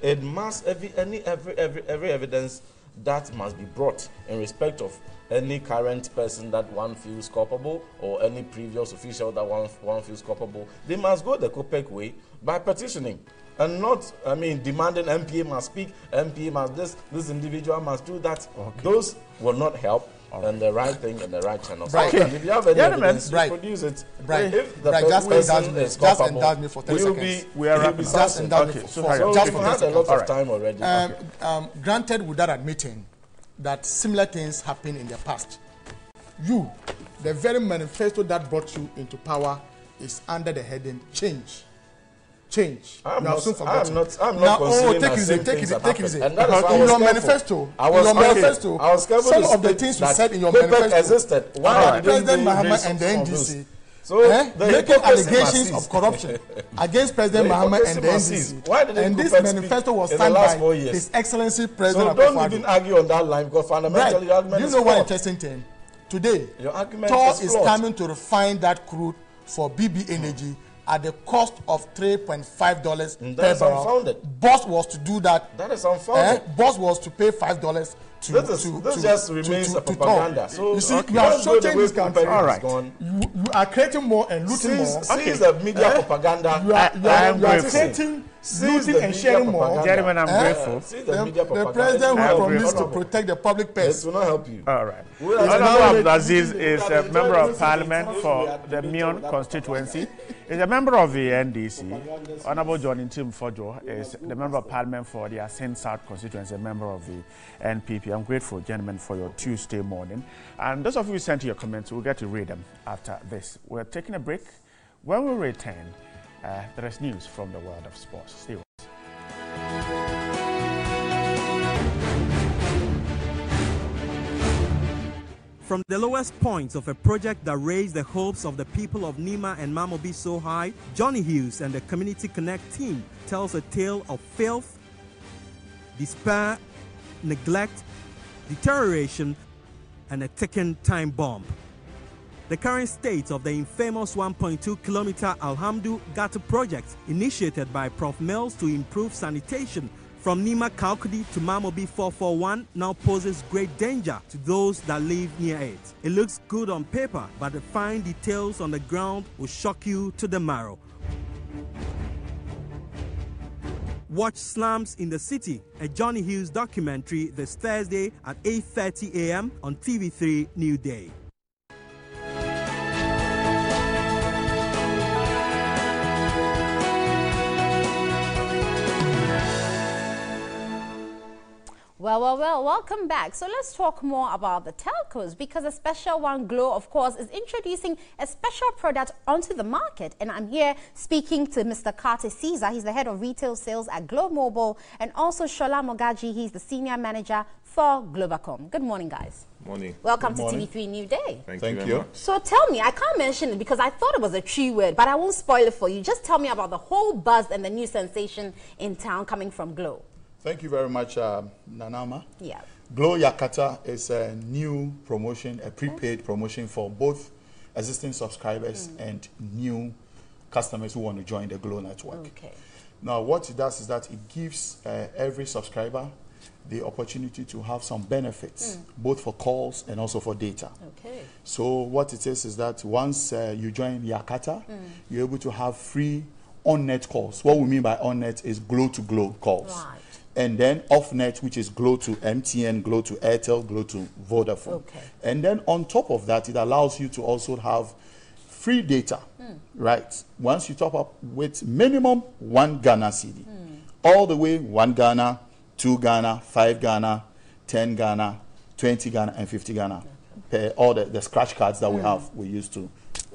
it must every evidence that must be brought in respect of any current person that one feels culpable or any previous official that one feels culpable. They must go the COPEC way by petitioning. And not, I mean, demanding MPA must speak, MPA must this individual must do that. Okay. Those will not help. Right. And the right thing and the right channel. Right. So if you have any evidence, produce it. Right. If the person is culpable, just me for 10 seconds. We are wrapping up. Just indulge me for 10 seconds. Just for 10 seconds. A lot of time already. Granted, without admitting that similar things happened in the past, the very manifesto that brought you into power is under the heading change. Change. I'm not considering take it easy. In your manifesto, some of the things you said in your manifesto existed. Why President Mahama and the NDC making allegations of corruption against President Mahama and the NDC. And this manifesto was signed by His Excellency President Akufo-Addo. So don't even argue on that line, because fundamentally your argument is flawed. You know one interesting thing? Today, Tor is coming to refine that crude for BB Energy at the cost of $3.5 per barrel. Boss was to do that. That is unfounded. Boss was to pay $5 to this just remains a propaganda. So you see, you are shorting this country. All right. You are creating more and looting more. Since the media propaganda, you are creating looting and sharing more. Gentlemen, I'm grateful. The president who promised to protect the public purse. This will not help you. All right. Honorable Abdulaziz is a member of parliament for the Mion constituency. He's a member of the NDC. Honorable John Tim Fojo is the member of parliament for the Asin South constituency, a member of the NPP. I'm grateful, gentlemen, for your Tuesday morning. And those of you who sent your comments, we'll get to read them after this. We're taking a break. When we return, there is news from the world of sports. Stay with us. From the lowest points of a project that raised the hopes of the people of Nima and Mamobi so high, Johnny Hughes and the Community Connect team tells a tale of filth, despair, neglect, deterioration, and a ticking time bomb. The current state of the infamous 1.2-kilometer Alhamdu Gatu project, initiated by Prof. Mills to improve sanitation from Nima Kalkudi to Mamobi 441, now poses great danger to those that live near it. It looks good on paper, but the fine details on the ground will shock you to the marrow. Watch Slums in the City, a Johnny Hughes documentary, this Thursday at 8:30 a.m. on TV3 NewDay. Well, welcome back. So let's talk more about the telcos, because a special one, Glow, of course, is introducing a special product onto the market. And I'm here speaking to Mr. Carter Caesar. He's the head of retail sales at Glow Mobile, and also Shola Mogaji. He's the senior manager for Globacom. Good morning, guys. Morning. Welcome to TV3 NewDay. Thank you. So tell me, I can't mention it because I thought it was a tree word, but I won't spoil it for you. Just tell me about the whole buzz and the new sensation in town coming from Glow. Thank you very much, Nanama. Yeah. Glow Yakata is a new promotion, a prepaid promotion for both existing subscribers and new customers who want to join the Glow network. Okay. Now, what it does is that it gives every subscriber the opportunity to have some benefits, both for calls and also for data. Okay. So what it is that once you join Yakata, you're able to have free on-net calls. What we mean by on-net is Glow-to-Glow calls. Right. And then off-net, which is Glow to MTN, Glow to Airtel, Glow to Vodafone. Okay. And then on top of that, it allows you to also have free data, right? Once you top up with minimum 1 Ghana CD, all the way 1 Ghana, 2 Ghana, 5 Ghana, 10 Ghana, 20 Ghana, and 50 Ghana. Per all the scratch cards that we used to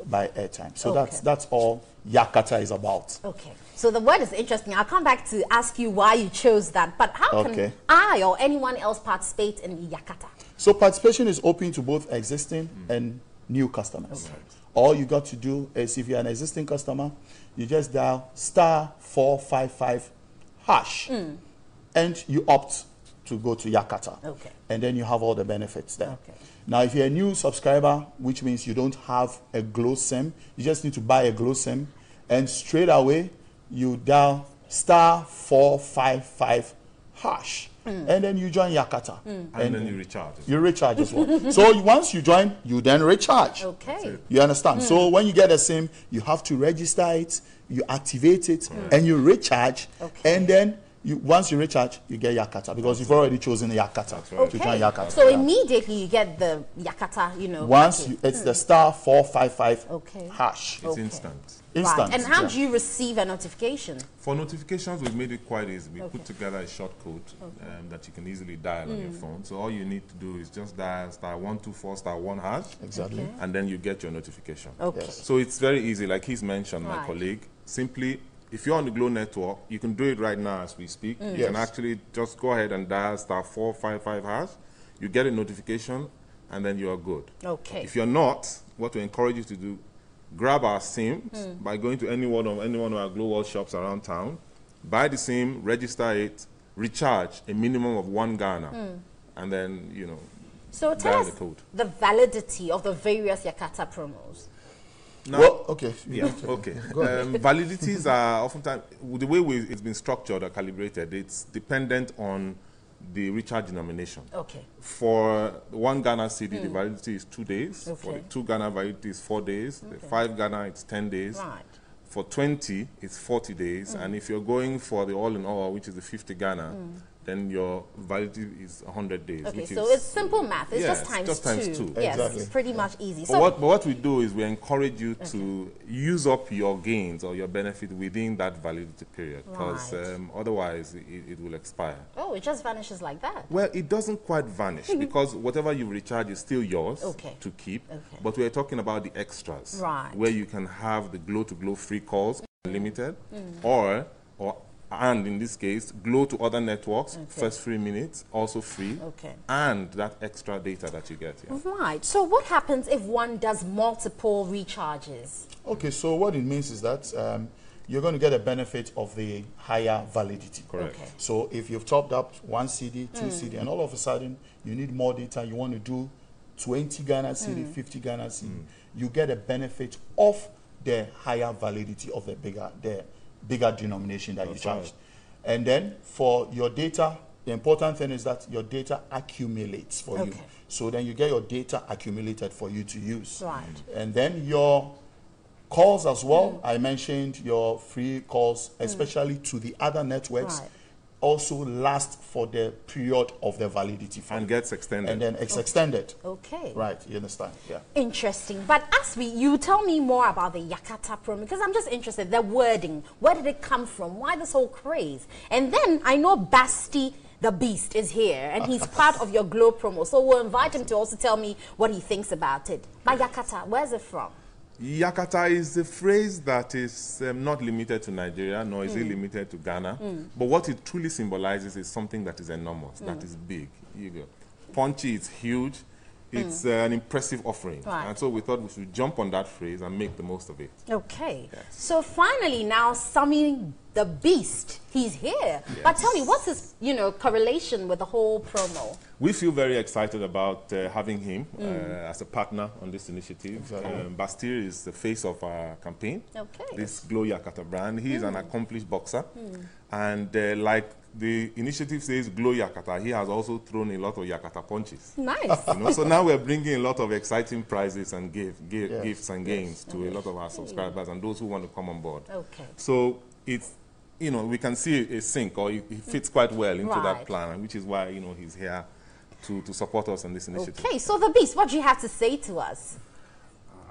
buy airtime. So that's all Yakata is about. Okay. So the word is interesting. I'll come back to ask you why you chose that. But how can I or anyone else participate in Yakata? So participation is open to both existing and new customers. Okay. All you got to do is, if you're an existing customer, you just dial *455# and you opt to go to Yakata. Okay. And then you have all the benefits there. Okay. Now, if you're a new subscriber, which means you don't have a Glow SIM, you just need to buy a Glow SIM, and straight away you dial *455#. And then you join Yakata. And then you recharge. You recharge as well. So once you join, you then recharge. Okay. You understand? So when you get a SIM, you have to register it, you activate it, and you recharge. Okay. And then once you recharge, you get Yakata because you've already chosen Yakata to join Yakata. So immediately you get the Yakata, you know. Once it's the *455#. It's instant. Instant. Right. And how do you receive a notification? For notifications, we've made it quite easy. We put together a short code that you can easily dial on your phone. So all you need to do is just dial *124*1#. Exactly. And then you get your notification. Okay. Yes. So it's very easy, like he's mentioned, my colleague. Simply, if you're on the Glow network, you can do it right now as we speak. You can actually just go ahead and dial *455#. You get a notification, and then you are good. Okay. If you're not, what we encourage you to do, grab our SIMs by going to any one of our Glow World shops around town, buy the SIM, register it, recharge a minimum of 1 Ghana, and then, you know, so tell us the validity of the various Yakata promos. Now, well, okay. Yeah, okay. Validities are oftentimes, the way it's been structured or calibrated, it's dependent on the recharge denomination. Okay. For 1 Ghana CD, the validity is 2 days. Okay. For the 2 Ghana validity is 4 days. The 5 Ghana, it's 10 days. Right. For 20, it's 40 days. And if you're going for the all-in-all, which is the 50 Ghana, then your validity is 100 days. Okay, which so is, it's simple math. It's just times two. Yes, exactly. It's pretty much easy. But, So what we do is we encourage you to use up your gains or your benefit within that validity period, because otherwise it will expire. Oh, it just vanishes like that. Well, it doesn't quite vanish because whatever you recharge is still yours to keep. Okay. But we're talking about the extras, Right. where you can have the glow-to-glow free calls, unlimited, and in this case, Glow to other networks, first 3 minutes, also free, and that extra data that you get. Yeah. Right. So what happens if one does multiple recharges? Okay, so what it means is that you're going to get a benefit of the higher validity. Correct. Okay. So if you've topped up 1 CD, 2 CD, and all of a sudden you need more data, you want to do 20 Ghana CD, 50 Ghana CD, you get a benefit of the higher validity of the bigger denomination that you charged. And then for your data, the important thing is that your data accumulates for you. So then you get your data accumulated for you to use. Right. And then your calls as well, I mentioned your free calls, especially to the other networks, also last for the period of the validity. And gets extended. And then it's extended. Okay. Right, you understand? Yeah. Interesting. But as you tell me more about the Yakata promo, because I'm just interested, the wording, where did it come from? Why this whole craze? And then I know Basti the Beast is here, and he's part of your Glow promo. So we'll invite him to also tell me what he thinks about it. But Yakata, where's it from? Yakata is a phrase that is not limited to Nigeria, nor is it limited to Ghana. But what it truly symbolizes is something that is enormous, that is big. Punchy, it's huge. It's an impressive offering. Right. And so we thought we should jump on that phrase and make the most of it. Okay. Yes. So finally now, Sammy the Beast, he's here. Yes. But tell me, what's his, correlation with the whole promo? We feel very excited about having him as a partner on this initiative. Exactly. Bastille is the face of our campaign. Okay. This Glow Yakata brand. He is an accomplished boxer. And like the initiative says Glow Yakata, he has also thrown a lot of Yakata punches. Nice. So now we're bringing a lot of exciting prizes and gifts and games to a lot of our subscribers and those who want to come on board. Okay. So it's, we can see a sync, or it fits quite well into that plan, which is why, he's here to support us on this initiative. Okay, so the Beast, what do you have to say to us?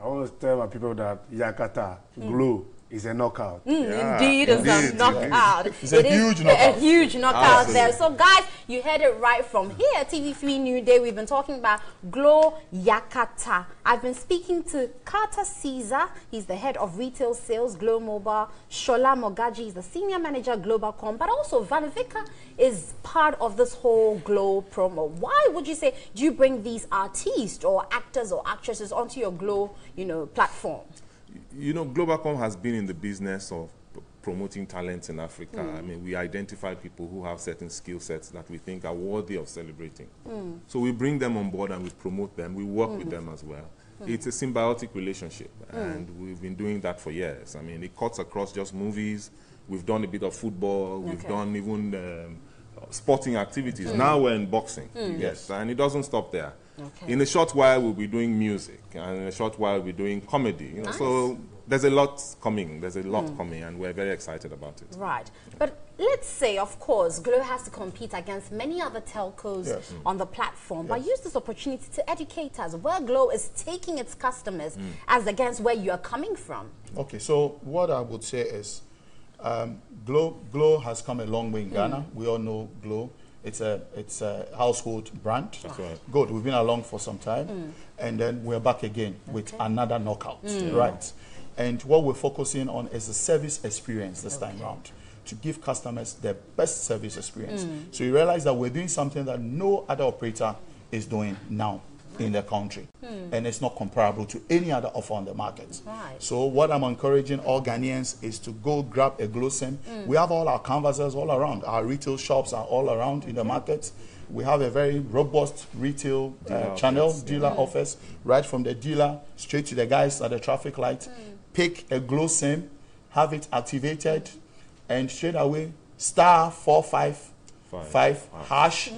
I want to tell my people that Yakata, Glow, is a knockout. Indeed, it's a knockout. It's a huge knockout. A huge knockout there. So, guys, you heard it right from here. TV3 New Day. We've been talking about Glow Yakata. I've been speaking to Carter Caesar. He's the head of retail sales, Glow Mobile. Shola Mogaji is the senior manager, Globalcom. But also, Vanvika is part of this whole Glow promo. Why would you say, do you bring these artists or actors or actresses onto your Glow, platform? Globalcom has been in the business of promoting talents in Africa. I mean, we identify people who have certain skill sets that we think are worthy of celebrating. So we bring them on board and we promote them. We work with them as well. It's a symbiotic relationship, and we've been doing that for years. I mean, it cuts across just movies. We've done a bit of football. We've done even sporting activities. Now we're in boxing. Yes, and it doesn't stop there. In a short while, we'll be doing music, and in a short while, we'll be doing comedy. You know, so there's a lot coming. There's a lot coming, and we're very excited about it. Right. But let's say, of course, Glo has to compete against many other telcos on the platform, but use this opportunity to educate us where Glo is taking its customers as against where you are coming from. Okay, so what I would say is Glo has come a long way in Ghana. We all know Glo. It's a household brand. That's right. Good. We've been along for some time, and then we're back again with another knockout, right? And what we're focusing on is the service experience this time round, to give customers the best service experience. So you realize that we're doing something that no other operator is doing now in the country, and it's not comparable to any other offer on the market. Right. So what I'm encouraging all Ghanaians is to go grab a Glo SIM. We have all our canvassers all around. Our retail shops are all around in the market. We have a very robust retail dealer office, right from the dealer straight to the guys at the traffic light. Pick a Glo SIM, have it activated, and straight away star 455 hash.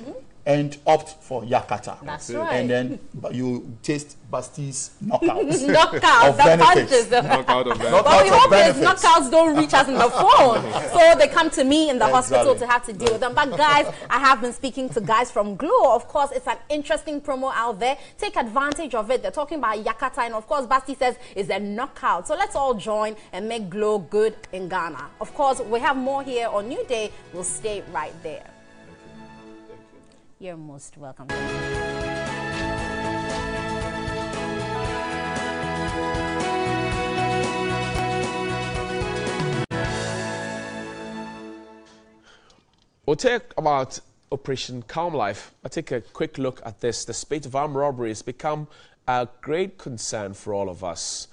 And opt for Yakata. That's right. And then you taste Basti's knockouts. Knockouts, the punches. Knockout of benefits. But we hope these knockouts don't reach us in the phone. So they come to me in the hospital to have to deal with them. But guys, I have been speaking to guys from Glo. Of course, it's an interesting promo out there. Take advantage of it. They're talking about Yakata. And of course, Basti says it's a knockout. So let's all join and make Glo good in Ghana. Of course, we have more here on New Day. We'll stay right there. You're most welcome. We'll talk about Operation Calm Life. I'll take a quick look at this. The spate of armed robbery has become a great concern for all of us.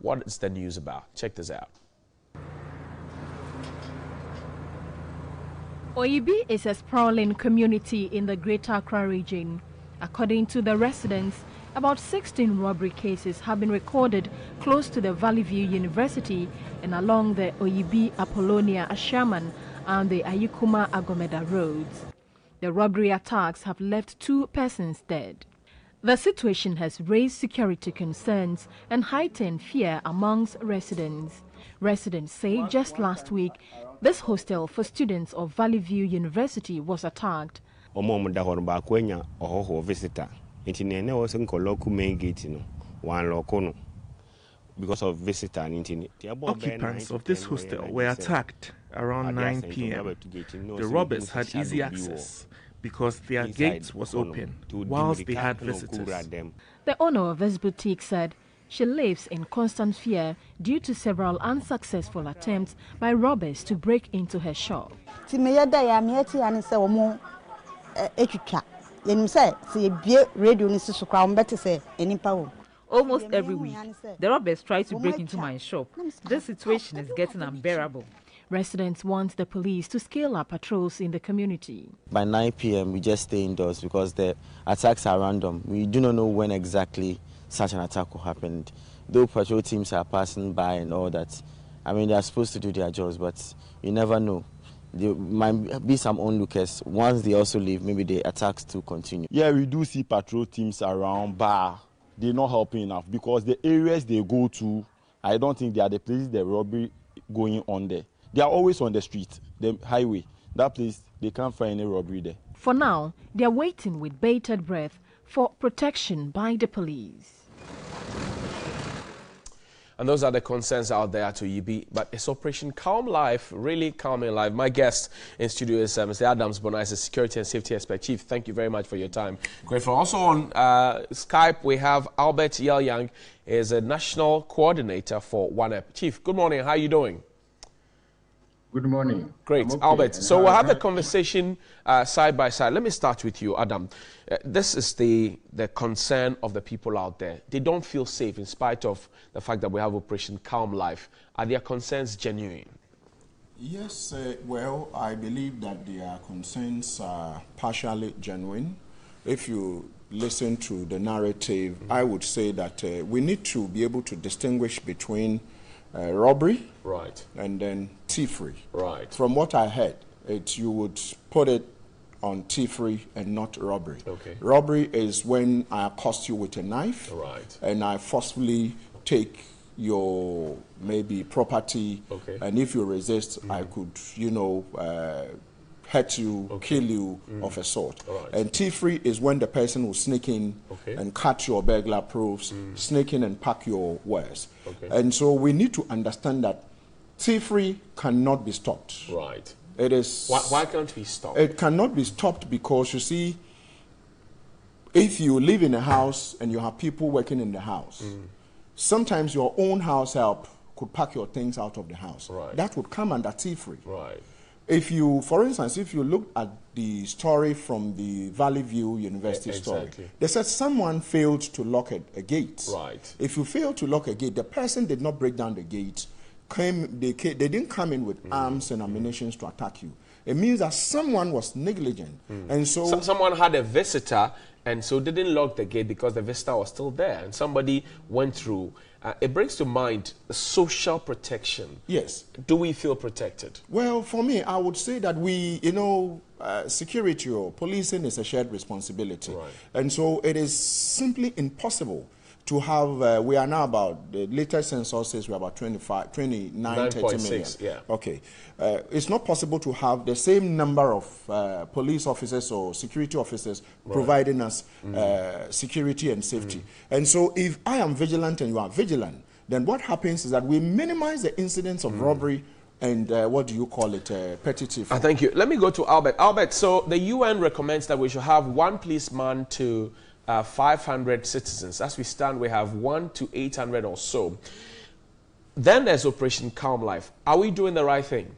What is the news about? Check this out. Oyibi is a sprawling community in the Greater Accra region. According to the residents, about 16 robbery cases have been recorded close to the Valley View University and along the Oyibi Apollonia Ashaman and the Ayikuma Agomeda roads. The robbery attacks have left 2 persons dead. The situation has raised security concerns and heightened fear amongst residents. Residents say just last week, this hostel for students of Valley View University was attacked. Because of visitor. Occupants of this hostel were attacked around 9 p.m. The robbers had easy access because their gate was open whilst they had visitors. The owner of this boutique said she lives in constant fear due to several unsuccessful attempts by robbers to break into her shop. Almost every week, the robbers try to break into my shop. This situation is getting unbearable. Residents want the police to scale up patrols in the community. By 9 p.m., we just stay indoors because the attacks are random. We do not know when exactly such an attack will happen. Though patrol teams are passing by and all that, I mean, they are supposed to do their jobs, but you never know. There might be some onlookers. Once they also leave, maybe the attacks to continue. Yeah, we do see patrol teams around, but they're not helping enough because the areas they go to, I don't think they are the places the robbery going on there. They are always on the street, the highway. That place, they can't find any robbery there. For now, they are waiting with bated breath for protection by the police. And those are the concerns out there to Oyibi. But it's Operation Calm Life, really calming life. My guest in studio is Mr. Adams Bonais, a security and safety expert. Chief, thank you very much for your time. Grateful. Also on Skype, we have Albert Yelyang, is a national coordinator for OneUp. Chief, good morning. How are you doing? Good morning. Great, okay. Albert. So we'll have a conversation side by side. Let me start with you, Adam. This is the concern of the people out there. They don't feel safe in spite of the fact that we have Operation Calm Life. Are their concerns genuine? Yes, well, I believe that their concerns are partially genuine. If you listen to the narrative, I would say that we need to be able to distinguish between robbery and then thievery. From what I heard, you would put it on thievery and not robbery. Robbery is when I accost you with a knife and I forcefully take your maybe property, and if you resist, I could, hurt you, kill you of a sort. And thievery is when the person will sneak in and cut your burglar proofs, sneak in and pack your wares. And so we need to understand that thievery cannot be stopped. It is. Why can't we stop? It cannot be stopped because, you see, if you live in a house and you have people working in the house, sometimes your own house help could pack your things out of the house. That would come under thievery. If you, for instance, if you look at the story from the Valley View University story, they said someone failed to lock a gate. If you fail to lock a gate, the person did not break down the gate. They didn't come in with arms and ammunition to attack you. It means that someone was negligent, and so someone had a visitor, and so didn't lock the gate because the visitor was still there, and somebody went through. It brings to mind social protection. Yes. Do we feel protected? Well, for me, I would say that we, security or policing is a shared responsibility, and so it is simply impossible to have, we are now about, the latest census says we're about 29, 30 million. Okay. It's not possible to have the same number of police officers or security officers providing us security and safety. And so if I am vigilant and you are vigilant, then what happens is that we minimize the incidence of robbery and what do you call it, petty thief. Thank you. Let me go to Albert. Albert, so the UN recommends that we should have 1 policeman to 500 citizens. As we stand, we have 1 to 800 or so. Then there's Operation Calm Life. Are we doing the right thing?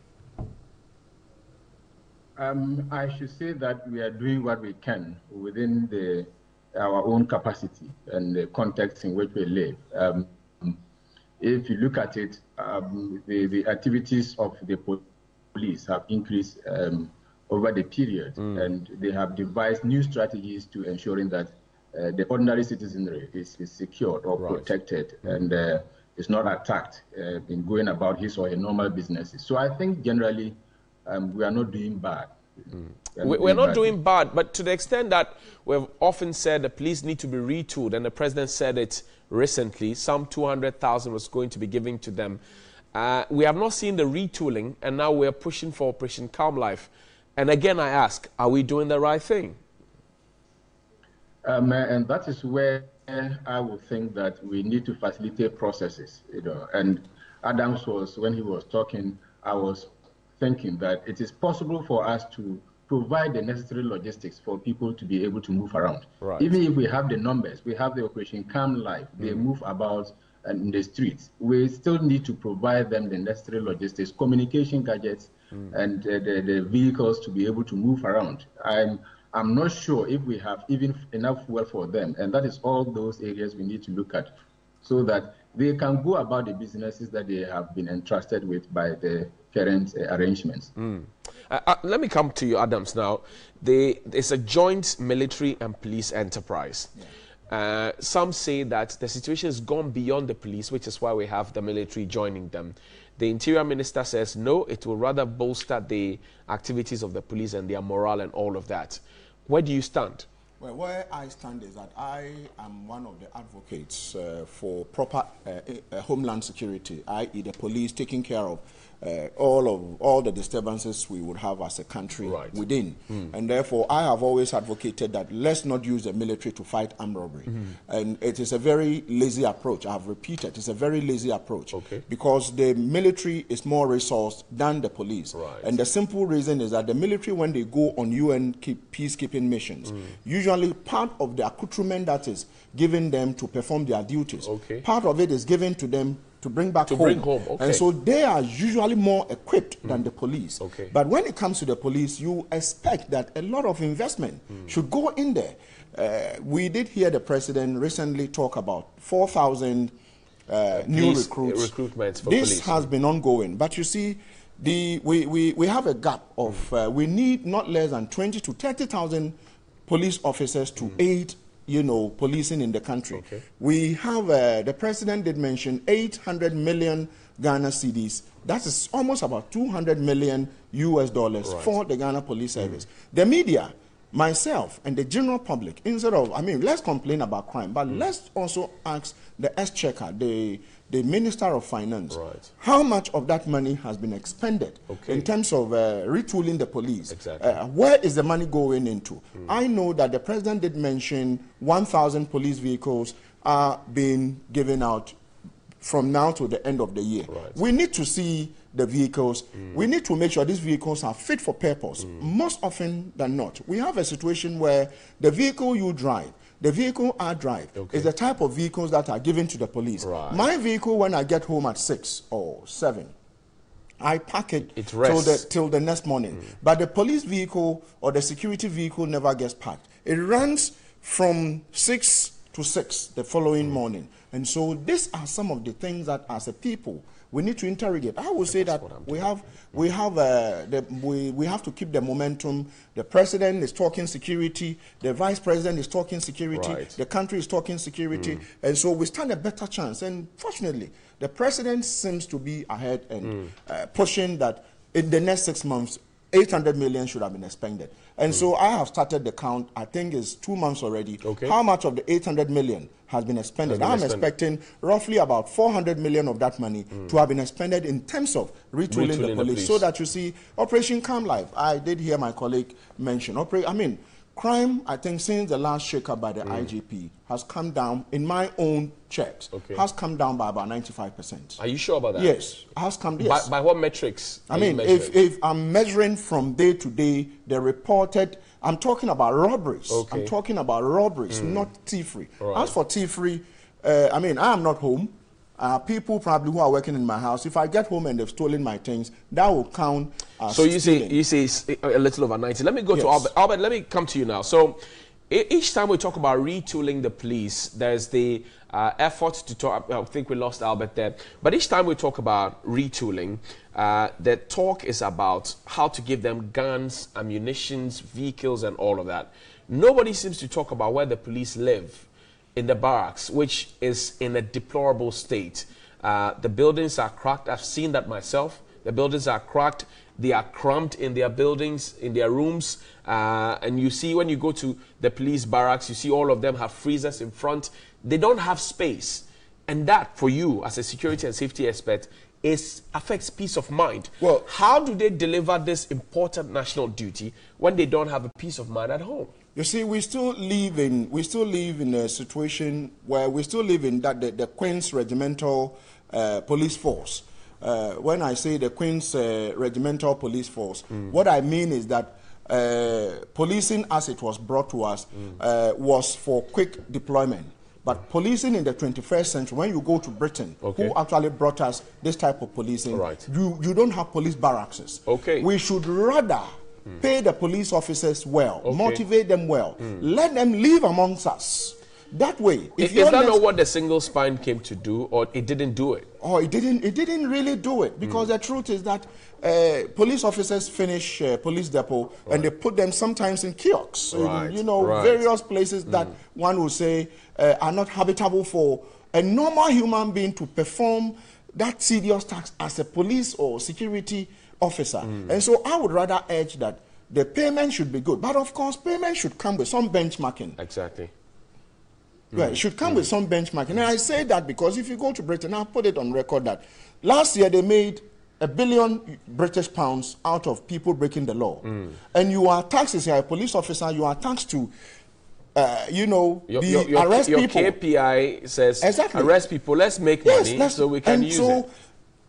I should say that we are doing what we can within our own capacity and the context in which we live. If you look at it, the activities of the police have increased over the period, and they have devised new strategies to ensuring that the ordinary citizenry is secured or protected and is not attacked in going about his or her normal businesses. So I think generally we are not doing bad. We're not doing bad, but to the extent that we've often said the police need to be retooled, and the president said it recently, some 200,000 was going to be given to them. We have not seen the retooling, and now we're pushing for Operation Calm Life. And again, I ask, are we doing the right thing? And that is where I would think that we need to facilitate processes, And Adams when he was talking, I was thinking that it is possible for us to provide the necessary logistics for people to be able to move around. Even if we have the numbers, we have the Operation Calm Life, they move about in the streets. We still need to provide them the necessary logistics, communication gadgets, and the vehicles to be able to move around. I'm not sure if we have even enough fuel for them, and that is all those areas we need to look at so that they can go about the businesses that they have been entrusted with by the current arrangements. Let me come to you, Adams, now. It's a joint military and police enterprise. Some say that the situation has gone beyond the police, which is why we have the military joining them. The Interior Minister says no, it will rather bolster the activities of the police and their morale and all of that. Where do you stand? Well, where I stand is that I am one of the advocates for proper homeland security, i.e. the police taking care of all the disturbances we would have as a country within. And therefore, I have always advocated that let's not use the military to fight armed robbery. And it is a very lazy approach. I have repeated, it's a very lazy approach because the military is more resourced than the police. And the simple reason is that the military, when they go on UN peacekeeping missions, usually part of the accoutrement that is given them to perform their duties, part of it is given to them to bring back home. And so they are usually more equipped than the police. But when it comes to the police, you expect that a lot of investment should go in there. We did hear the president recently talk about 4,000 new recruits. Recruitments for this police. has been ongoing. But you see, we have a gap of, we need not less than 20 to 30,000 police officers to aid, policing in the country. Okay. We have, the president did mention 800 million Ghana cedis. That is almost about 200 million US dollars for the Ghana Police Service. The media, myself, and the general public, instead of, let's complain about crime, but let's also ask the exchequer, the Minister of Finance, how much of that money has been expended in terms of retooling the police? Exactly. Where is the money going into? I know that the president did mention 1,000 police vehicles are being given out from now to the end of the year. We need to see the vehicles. We need to make sure these vehicles are fit for purpose. Most often than not, we have a situation where the vehicle you drive, the vehicle I drive, is the type of vehicles that are given to the police. My vehicle, when I get home at 6 or 7, I park it till the next morning. But the police vehicle or the security vehicle never gets parked. It runs from 6 to 6 the following morning. And so these are some of the things that as a people we need to interrogate. I would say that we have to keep the momentum. The president is talking security, the vice president is talking security, the country is talking security, and so we stand a better chance. And fortunately, the president seems to be ahead and pushing that in the next 6 months, 800 million should have been expended. And so I have started the count, I think it's 2 months already, how much of the 800 million has been expended. I'm expecting roughly about 400 million of that money to have been expended in terms of retooling the police. So that you see, Operation Calm Life, I did hear my colleague mention, crime, I think, since the last shake-up by the IGP has come down, in my own checks, has come down by about 95%. Are you sure about that? Yes, has come down. By what metrics? If I'm measuring from day to day, the reported, I'm talking about robberies. I'm talking about robberies, not thievery. As for thievery, I am not home. People probably who are working in my house, if I get home and they've stolen my things, that will count as So you stealing. say a little over 90. Let me go to Albert. Albert, let me come to you now. So each time we talk about retooling the police, there's the effort to talk. I think we lost Albert there. But each time we talk about retooling, the talk is about how to give them guns, ammunitions, vehicles, and all of that. Nobody seems to talk about where the police live in the barracks, which is in a deplorable state. The buildings are cracked. I've seen that myself. The buildings are cracked. They are cramped in their buildings, in their rooms. And you see when you go to the police barracks, you see all of them have freezers in front. They don't have space. And that, for you, as a security and safety expert, affects peace of mind. Well, how do they deliver this important national duty when they don't have a peace of mind at home? You see, we still live in a situation where we still live in that the Queen's Regimental Police Force. When I say the Queen's Regimental Police Force, what I mean is that policing as it was brought to us was for quick deployment. But policing in the 21st century, when you go to Britain, who actually brought us this type of policing, you don't have police barracks. We should rather pay the police officers well, motivate them well, let them live amongst us. That way, is that not what the single spine came to do, or it didn't do it? Oh, it didn't really do it, because the truth is that police officers finish police depot and they put them sometimes in kiosks, various places that one would say are not habitable for a normal human being to perform that serious task as a police or security officer. And so I would rather urge that the payment should be good. But of course, payment should come with some benchmarking. Exactly. It should come with some benchmarking. And I say that because if you go to Britain, I'll put it on record that last year they made £1 billion British pounds out of people breaking the law. And you are taxed, as a police officer, you are taxed to arrest people. Your KPI says arrest people, let's make money so we can use it.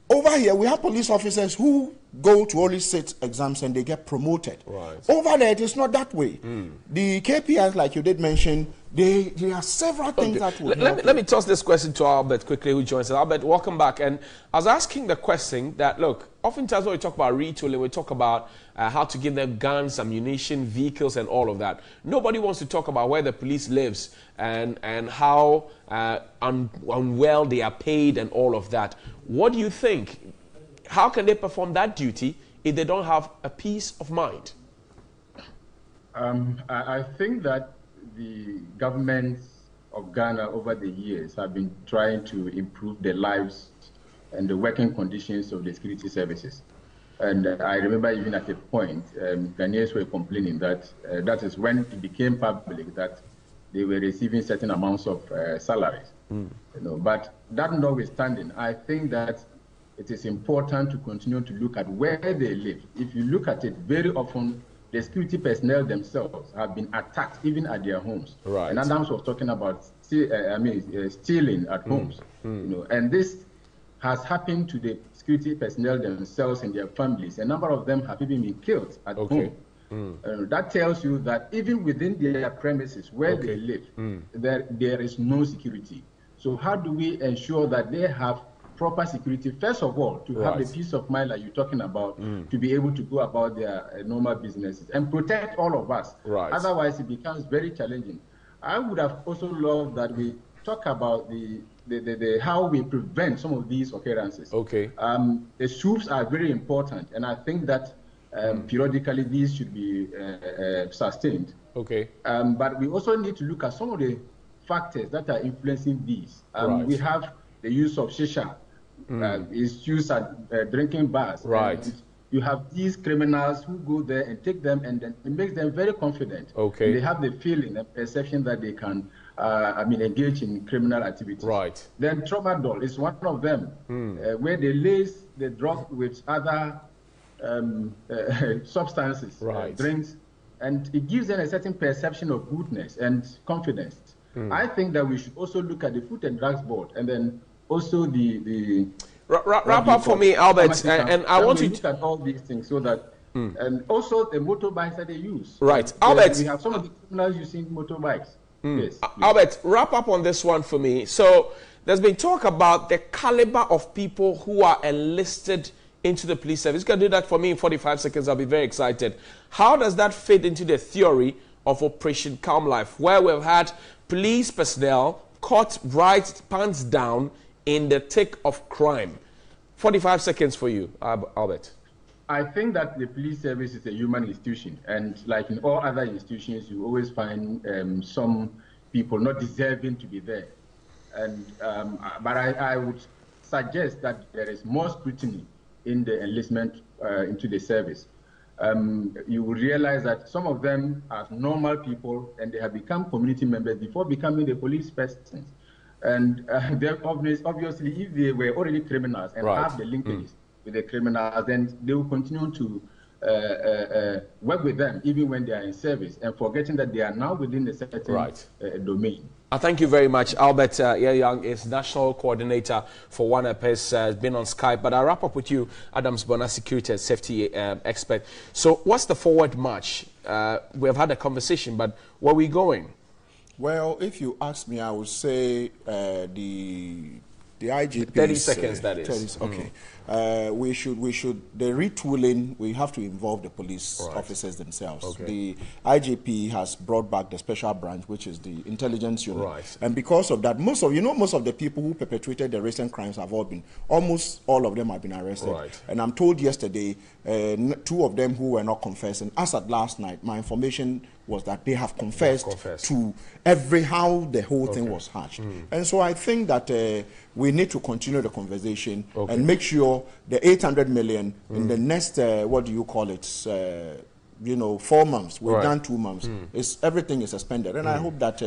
Over here, we have police officers who go to only sit exams and they get promoted. Over there, it is not that way. The KPIs, like you did mention, There are several things that will let me toss this question to Albert quickly, who joins us. Albert, welcome back. And I was asking the question that, look, oftentimes when we talk about retooling, we talk about how to give them guns, ammunition, vehicles, and all of that. Nobody wants to talk about where the police lives and how unwell they are paid and all of that. What do you think? How can they perform that duty if they don't have a peace of mind? I think that the governments of Ghana over the years have been trying to improve the lives and the working conditions of the security services. And I remember even at a point, Ghanaians were complaining that that is when it became public that they were receiving certain amounts of salaries. You know, but that notwithstanding, I think that it is important to continue to look at where they live. If you look at it, very often the security personnel themselves have been attacked even at their homes. Right. And Adams was talking about stealing at homes. You know, and this has happened to the security personnel themselves and their families. A number of them have even been killed at home. That tells you that even within their premises where they live, there is no security. So how do we ensure that they have proper security, first of all, to have the peace of mind that you're talking about, to be able to go about their normal businesses and protect all of us. Otherwise, it becomes very challenging. I would have also loved that we talk about how we prevent some of these occurrences. The SOOPs are very important, and I think that periodically these should be sustained. But we also need to look at some of the factors that are influencing these. We have the use of shisha. Is used at drinking bars. You have these criminals who go there and take them, and then it makes them very confident. They have the feeling and perception that they can, engage in criminal activities. Then tramadol is one of them, where they lace the drug with other substances, drinks, and it gives them a certain perception of goodness and confidence. I think that we should also look at the Food and Drugs Board, and then also the wrap up for me, Albert, and I want to look at all these things so that and also the motorbikes that they use. Albert, we have some of the criminals using motorbikes. Yes, Albert, wrap up on this one for me. So there's been talk about the caliber of people who are enlisted into the police service. You can do that for me in 45 seconds. I'll be very excited. How does that fit into the theory of Operation Calm Life, where we've had police personnel caught right pants down in the thick of crime? 45 seconds for you, Albert. I think that the police service is a human institution, and like in all other institutions, you always find some people not deserving to be there. And but I would suggest that there is more scrutiny in the enlistment into the service. You will realize that some of them are normal people, and they have become community members before becoming the police persons. And obviously, if they were already criminals and have the linkages with the criminals, then they will continue to work with them even when they are in service, and forgetting that they are now within a certain domain. Thank you very much. Albert Young is National Coordinator for OneUp, has been on Skype. But I'll wrap up with you, Adams Bona, Security and Safety Expert. So what's the forward march? We have had a conversation, but where are we going? Well, if you ask me, I would say the IGP. 30 seconds, that is. 30, okay. We should, the retooling, we have to involve the police officers themselves. The IGP has brought back the special branch, which is the intelligence unit. And because of that, most of the people who perpetrated the recent crimes have almost all of them have been arrested. And I'm told yesterday, 2 of them who were not confessing, as at last night, my information was that they have confessed to how the whole thing was hatched. And so I think that we need to continue the conversation and make sure the 800 million in the next, 4 months, we've done 2 months, everything is suspended. And I hope that,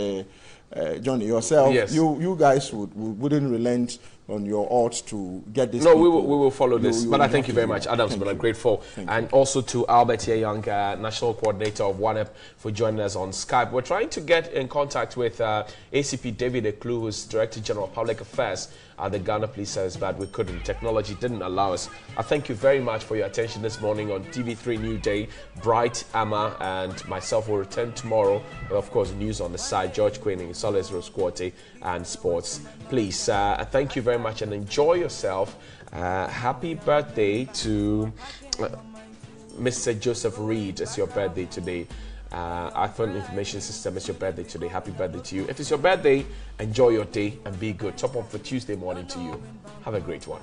Johnny, yourself, you guys wouldn't relent on your odds to get this. No, we will follow this. But I thank you very much, Adams. But I'm grateful, and also to Albert Young, National Coordinator of ONEP, for joining us on Skype. We're trying to get in contact with ACP David Eklu, who's Director General of Public Affairs at the Ghana Police Service, but we couldn't. Technology didn't allow us. I thank you very much for your attention this morning on TV3 New Day. Bright, Amma, and myself will return tomorrow. Of course, news on the side. George Queening, Solis Rosquote, and sports. Please, thank you very much and enjoy yourself. Happy birthday to Mr. Joseph Reed. It's your birthday today. iPhone Information System, it's your birthday today. Happy birthday to you. If it's your birthday, enjoy your day and be good. Top of the Tuesday morning to you. Have a great one.